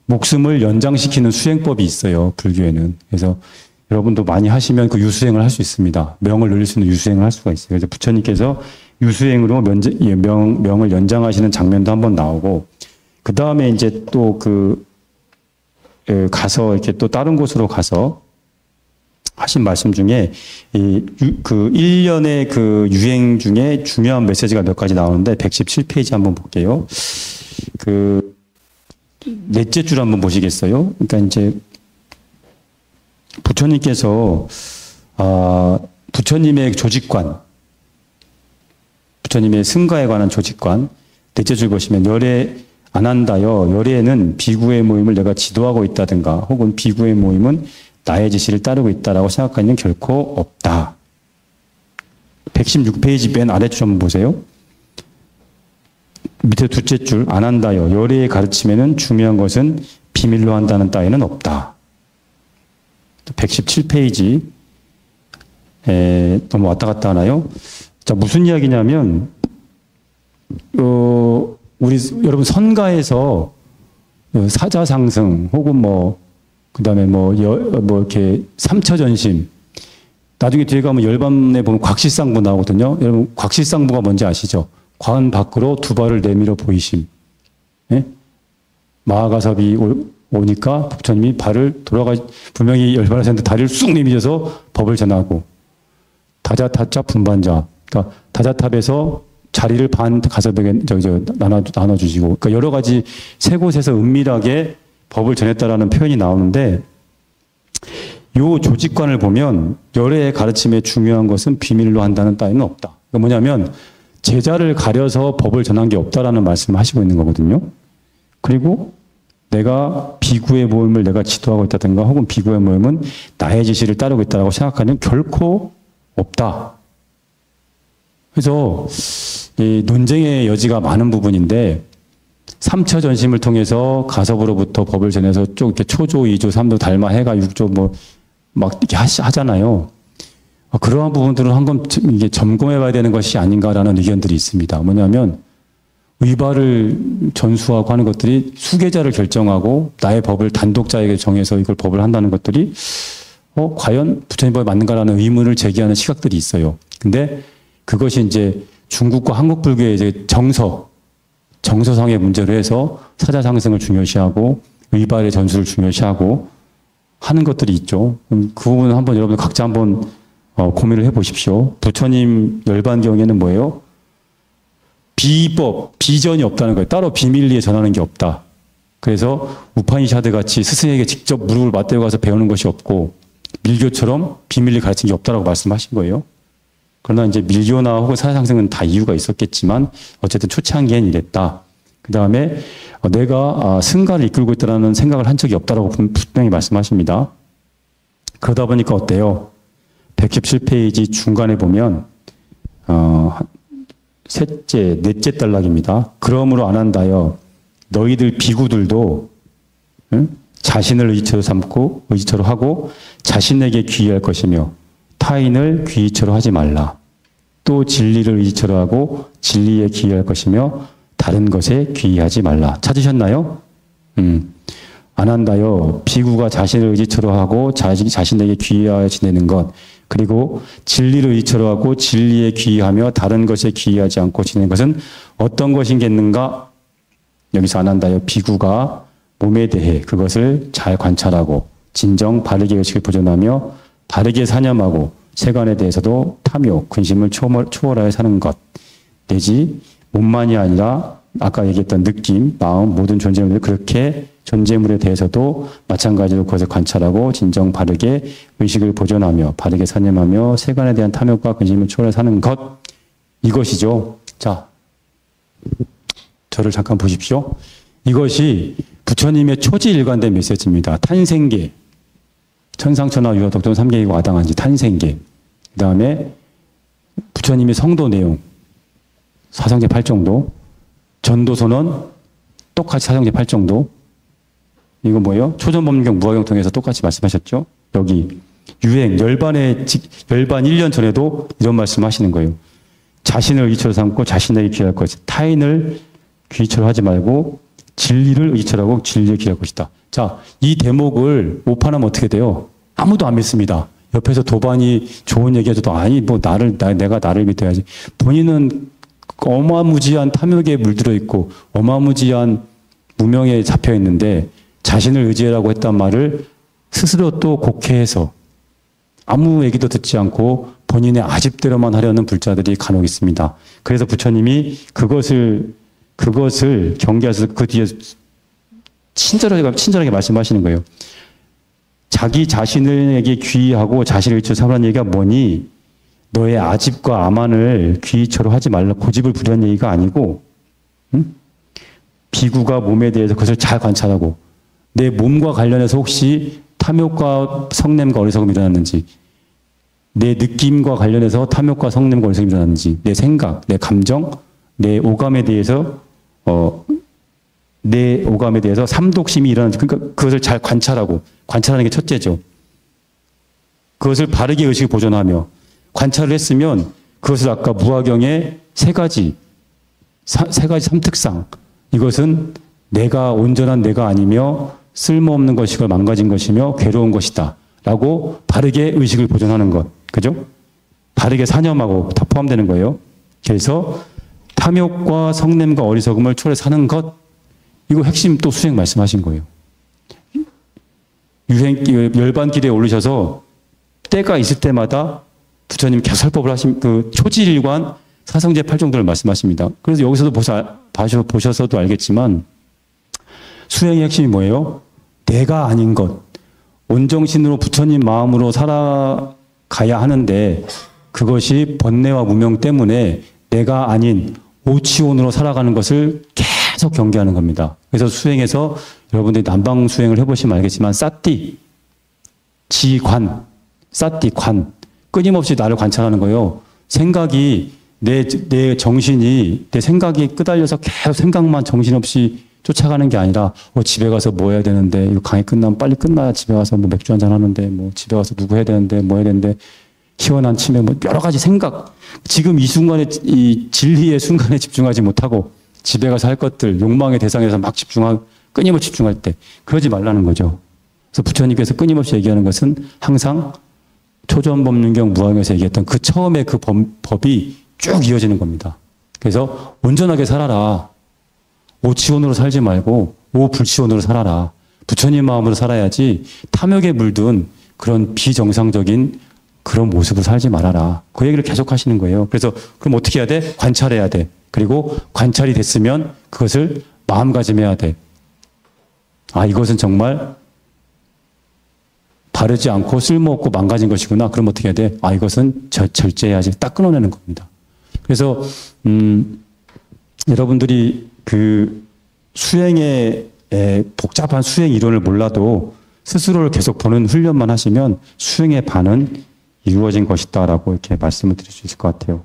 목숨을 연장시키는 수행법이 있어요. 불교에는. 그래서 여러분도 많이 하시면 그 유수행을 할 수 있습니다. 명을 늘릴 수 있는 유수행을 할 수가 있어요. 그래서 부처님께서 유수행으로 명을 연장하시는 장면도 한번 나오고, 그 다음에 이제 또 가서 이렇게 또 다른 곳으로 가서 하신 말씀 중에 그 1년의 그 유행 중에 중요한 메시지가 몇 가지 나오는데 117페이지 한번 볼게요. 그 넷째 줄 한번 보시겠어요? 그러니까 이제 부처님께서 부처님의 조직관, 부처님의 승가에 관한 조직관 넷째 줄 보시면 열애 안 한다요. 열애는 비구의 모임을 내가 지도하고 있다든가 혹은 비구의 모임은 나의 지시를 따르고 있다라고 생각하는 결코 없다. 116페이지 맨 아래줄 한번 보세요. 밑에 둘째 줄 안 한다요. 열애의 가르침에는 중요한 것은 비밀로 한다는 따위는 없다. 117페이지 너무 왔다 갔다 하나요? 자, 무슨 이야기냐면 우리 여러분 선가에서 사자상승 혹은 그다음에 이렇게 삼처전심, 나중에 뒤에 가면 열반에 보면 곽실상부 나오거든요. 여러분 곽실상부가 뭔지 아시죠? 관 밖으로 두 발을 내밀어 보이심. 예? 마하가섭이 오니까 부처님이 분명히 열반을 쳤는데 다리를 쑥 내밀어서 법을 전하고, 다자타자 분반자, 그러니까 다자탑에서 자리를 반 가섭에게 나눠주시고, 그러니까 여러 가지 세 곳에서 은밀하게 법을 전했다라는 표현이 나오는데, 요 조직관을 보면 열애의 가르침에 중요한 것은 비밀로 한다는 따위는 없다. 그러니까 뭐냐면 제자를 가려서 법을 전한 게 없다라는 말씀을 하시고 있는 거거든요. 그리고 내가 비구의 모임을 내가 지도하고 있다든가 혹은 비구의 모임은 나의 지시를 따르고 있다고 생각하는 결코 없다. 그래서 이 논쟁의 여지가 많은 부분인데, 삼처전심을 통해서 가섭으로부터 법을 전해서 쭉 이렇게 초조, 2조, 3조, 달마, 해가, 6조 막 이렇게 하잖아요. 그러한 부분들은 한번 이게 점검해 봐야 되는 것이 아닌가라는 의견들이 있습니다. 뭐냐면 의발을 전수하고 하는 것들이 수계자를 결정하고 나의 법을 단독자에게 정해서 이걸 법을 한다는 것들이 과연 부처님 법에 맞는가라는 의문을 제기하는 시각들이 있어요. 근데 그것이 이제 중국과 한국 불교의 이제 정서상의 문제로 해서 사자상승을 중요시하고 의발의 전수를 중요시하고 하는 것들이 있죠. 그 부분은 한번 여러분 각자 한번 고민을 해보십시오. 부처님 열반 경에는 뭐예요? 비전이 없다는 거예요. 따로 비밀리에 전하는 게 없다. 그래서 우파니샤드 같이 스승에게 직접 무릎을 맞대고 가서 배우는 것이 없고, 밀교처럼 비밀리 가르친 게 없다라고 말씀하신 거예요. 그러나 이제 밀교나 혹은 사자상승은 다 이유가 있었겠지만 어쨌든 초창기엔 이랬다. 그 다음에 내가 승가를 이끌고 있다는 생각을 한 적이 없다라고 분명히 말씀하십니다. 그러다 보니까 어때요? 117페이지 중간에 보면 넷째 단락입니다. 그러므로 안 한다여 너희들 비구들도 자신을 의지처로 삼고 의지처로 하고 자신에게 귀의할 것이며 타인을 귀의처로 하지 말라. 또 진리를 의지처로 하고 진리에 귀의할 것이며 다른 것에 귀의하지 말라. 찾으셨나요? 안 한다요. 비구가 자신을 의지처로 하고 자신에게 귀의하여 지내는 것, 그리고 진리를 의지처로 하고 진리에 귀의하며 다른 것에 귀의하지 않고 지내는 것은 어떤 것이겠는가? 여기서 안 한다요. 비구가 몸에 대해 그것을 잘 관찰하고 진정 바르게 의식을 보존하며 바르게 사념하고 세간에 대해서도 탐욕, 근심을 초월하여 사는 것, 내지 몸만이 아니라 아까 얘기했던 느낌, 마음, 모든 존재물들 그렇게 존재물에 대해서도 마찬가지로 그것을 관찰하고 진정 바르게 의식을 보존하며 바르게 사념하며 세간에 대한 탐욕과 근심을 초월해 사는 것, 이것이죠. 자, 저를 잠깐 보십시오. 이것이 부처님의 초지일관된 메시지입니다. 탄생계, 천상천하 유화덕존 삼계이고 아당한지 탄생계, 그 다음에 부처님의 성도 내용, 사상제 8정도, 전도선언 똑같이 사상제 8정도, 이거 뭐예요? 초전법륜경 무화경 통해서 똑같이 말씀하셨죠? 여기 유행, 열반 1년 전에도 이런 말씀 하시는 거예요. 자신을 의지처로 삼고 자신에게 귀할 것, 타인을 귀처로 하지 말고 진리를 의지처로 하고 진리에 귀할 것이다. 자, 이 대목을 오판하면 어떻게 돼요? 아무도 안 믿습니다. 옆에서 도반이 좋은 얘기해줘도 아니 뭐 내가 나를 믿어야지. 본인은 어마무지한 탐욕에 물들어 있고 어마무지한 무명에 잡혀 있는데 자신을 의지하라고 했단 말을 스스로 또 곡해해서 아무 얘기도 듣지 않고 본인의 아집대로만 하려는 불자들이 간혹 있습니다. 그래서 부처님이 그것을 경계하셔서 그 뒤에 친절하게 말씀하시는 거예요. 자기 자신에게 귀의하고 자신을 의지로 삼으라는 얘기가 뭐니? 너의 아집과 아만을 귀의처로 하지 말라. 고집을 부리는 얘기가 아니고, 응? 비구가 몸에 대해서 그것을 잘 관찰하고, 내 몸과 관련해서 혹시 탐욕과 성냄과 어리석음이 일어났는지, 내 느낌과 관련해서 탐욕과 성냄과 어리석음이 일어났는지, 내 생각, 내 감정, 내 오감에 대해서 삼독심이 일어나는지, 그러니까 그것을 잘 관찰하는 게 첫째죠. 그것을 바르게 의식을 보존하며 관찰을 했으면 그것을 아까 무화경의 세 가지 삼특상, 이것은 내가 온전한 내가 아니며 쓸모없는 것이고 망가진 것이며 괴로운 것이다 라고 바르게 의식을 보존하는 것, 그죠? 바르게 사념하고 다 포함되는 거예요. 그래서 탐욕과 성냄과 어리석음을 초월해 사는 것, 이거 핵심 또 수행 말씀하신 거예요. 열반길에 오르셔서 때가 있을 때마다 부처님 계속 설법을 하신 그 초지일관 사성제 8종들을 말씀하십니다. 그래서 여기서도 보셔서도 알겠지만 수행의 핵심이 뭐예요? 내가 아닌 것. 온정신으로 부처님 마음으로 살아가야 하는데 그것이 번뇌와 무명 때문에 내가 아닌 오치온으로 살아가는 것을 계속 경계하는 겁니다. 그래서 수행에서 여러분들이 난방 수행을 해보시면 알겠지만 사띠, 지관, 사띠, 관, 끊임없이 나를 관찰하는 거예요. 생각이 내 정신이 내 생각이 끄달려서 계속 생각만 정신없이 쫓아가는 게 아니라 집에 가서 뭐 해야 되는데 이거 강의 끝나면 빨리 끝나야 집에 가서 뭐 맥주 한잔 하는데 뭐 집에 가서 누구 해야 되는데 뭐 해야 되는데 시원한 침에 뭐 여러 가지 생각, 지금 이 순간에 이 진리의 순간에 집중하지 못하고 집에 가서 할 것들 욕망의 대상에서 막 끊임없이 집중할 때 그러지 말라는 거죠. 그래서 부처님께서 끊임없이 얘기하는 것은 항상 초전법륜경 무학에서 얘기했던 그 처음에 그 법이 쭉 이어지는 겁니다. 그래서 온전하게 살아라. 오치원으로 살지 말고 오불치원으로 살아라. 부처님 마음으로 살아야지 탐욕에 물든 그런 비정상적인 그런 모습으로 살지 말아라. 그 얘기를 계속 하시는 거예요. 그래서 그럼 어떻게 해야 돼? 관찰해야 돼. 그리고 관찰이 됐으면 그것을 마음가짐해야 돼. 아, 이것은 정말 바르지 않고 쓸모없고 망가진 것이구나. 그럼 어떻게 해야 돼? 아, 이것은 절제해야지. 딱 끊어내는 겁니다. 그래서 여러분들이 그 수행의 복잡한 수행 이론을 몰라도 스스로를 계속 보는 훈련만 하시면 수행의 반은 이루어진 것이다라고 이렇게 말씀을 드릴 수 있을 것 같아요.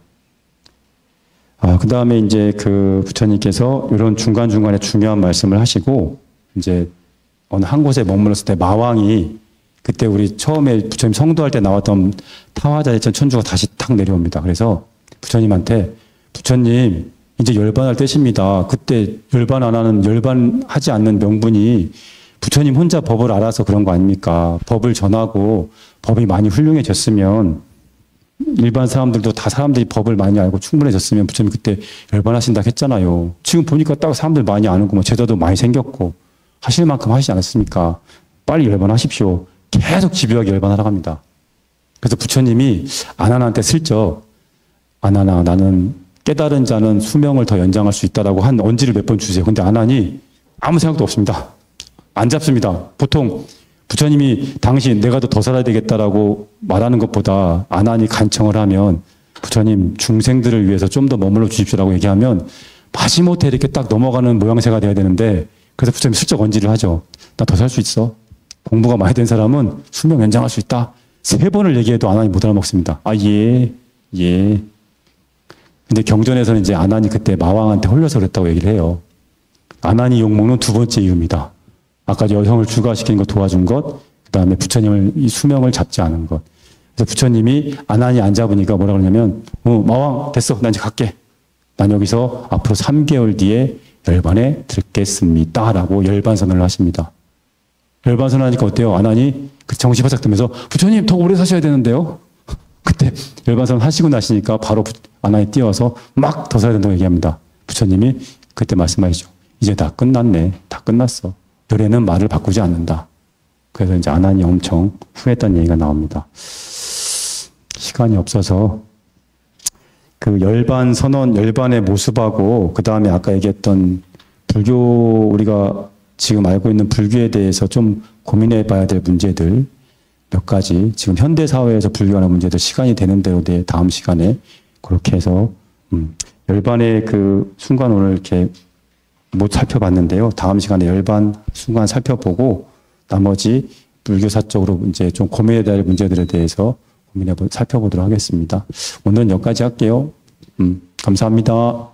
그 다음에 이제 그 부처님께서 이런 중간중간에 중요한 말씀을 하시고 이제 어느 한 곳에 머물렀을 때 마왕이 그때 우리 처음에 부처님 성도할 때 나왔던 타화자대천 천주가 다시 탁 내려옵니다. 그래서 부처님한테 부처님 이제 열반할 때십니다. 그때 열반하지 않는 명분이 부처님 혼자 법을 알아서 그런 거 아닙니까? 법을 전하고 법이 많이 훌륭해졌으면 일반 사람들도 다 사람들이 법을 많이 알고 충분해졌으면 부처님 그때 열반하신다 했잖아요. 지금 보니까 딱 사람들 많이 아는고 뭐 제자도 많이 생겼고 하실 만큼 하시지 않았습니까? 빨리 열반하십시오. 계속 집요하게 열반하러 갑니다. 그래서 부처님이 아나나한테 슬쩍 아나나 나는 깨달은 자는 수명을 더 연장할 수 있다라고 한 언지를 몇 번 주세요. 근데 아나니 아무 생각도 없습니다. 안 잡습니다. 보통 부처님이 당신 내가 더 살아야 되겠다라고 말하는 것보다 아나니 간청을 하면 부처님 중생들을 위해서 좀 더 머물러 주십시오라고 얘기하면 마지못해 이렇게 딱 넘어가는 모양새가 돼야 되는데 그래서 부처님이 슬쩍 언지를 하죠. 나 더 살 수 있어. 공부가 많이 된 사람은 수명 연장할 수 있다. 3번을 얘기해도 아나니 못 알아먹습니다. 아, 예. 근데 경전에서는 이제 아나니 그때 마왕한테 홀려서 그랬다고 얘기를 해요. 아나니 욕먹는 두 번째 이유입니다. 아까 여성을 출가시키는 거 도와준 것, 그 다음에 부처님을 이 수명을 잡지 않은 것. 그래서 부처님이 아나니 안 잡으니까 뭐라 그러냐면, 마왕 됐어. 난 이제 갈게. 난 여기서 앞으로 3개월 뒤에 열반에 들겠습니다. 라고 열반선언을 하십니다. 열반선언 하니까 어때요? 아나니 그 정신 바짝 들면서 부처님 더 오래 사셔야 되는데요. 그때 열반선 하시고 나시니까 바로 안안에 뛰어서 막 더 살아야 된다고 얘기합니다. 부처님이 그때 말씀하시죠. 이제 다 끝났네. 다 끝났어. 열애는 말을 바꾸지 않는다. 그래서 이제 안안이 엄청 후회했다는 얘기가 나옵니다. 시간이 없어서 그 열반 선언, 열반의 모습하고 그 다음에 아까 얘기했던 불교, 우리가 지금 알고 있는 불교에 대해서 좀 고민해 봐야 될 문제들 몇 가지, 지금 현대 사회에서 불교하는 문제들 시간이 되는 대로 다음 시간에 그렇게 해서 열반의 그 순간 오늘 이렇게 못 살펴봤는데요. 다음 시간에 열반 순간 살펴보고 나머지 불교사적으로 이제 좀 고민해야 될 문제들에 대해서 살펴보도록 하겠습니다. 오늘은 여기까지 할게요. 감사합니다.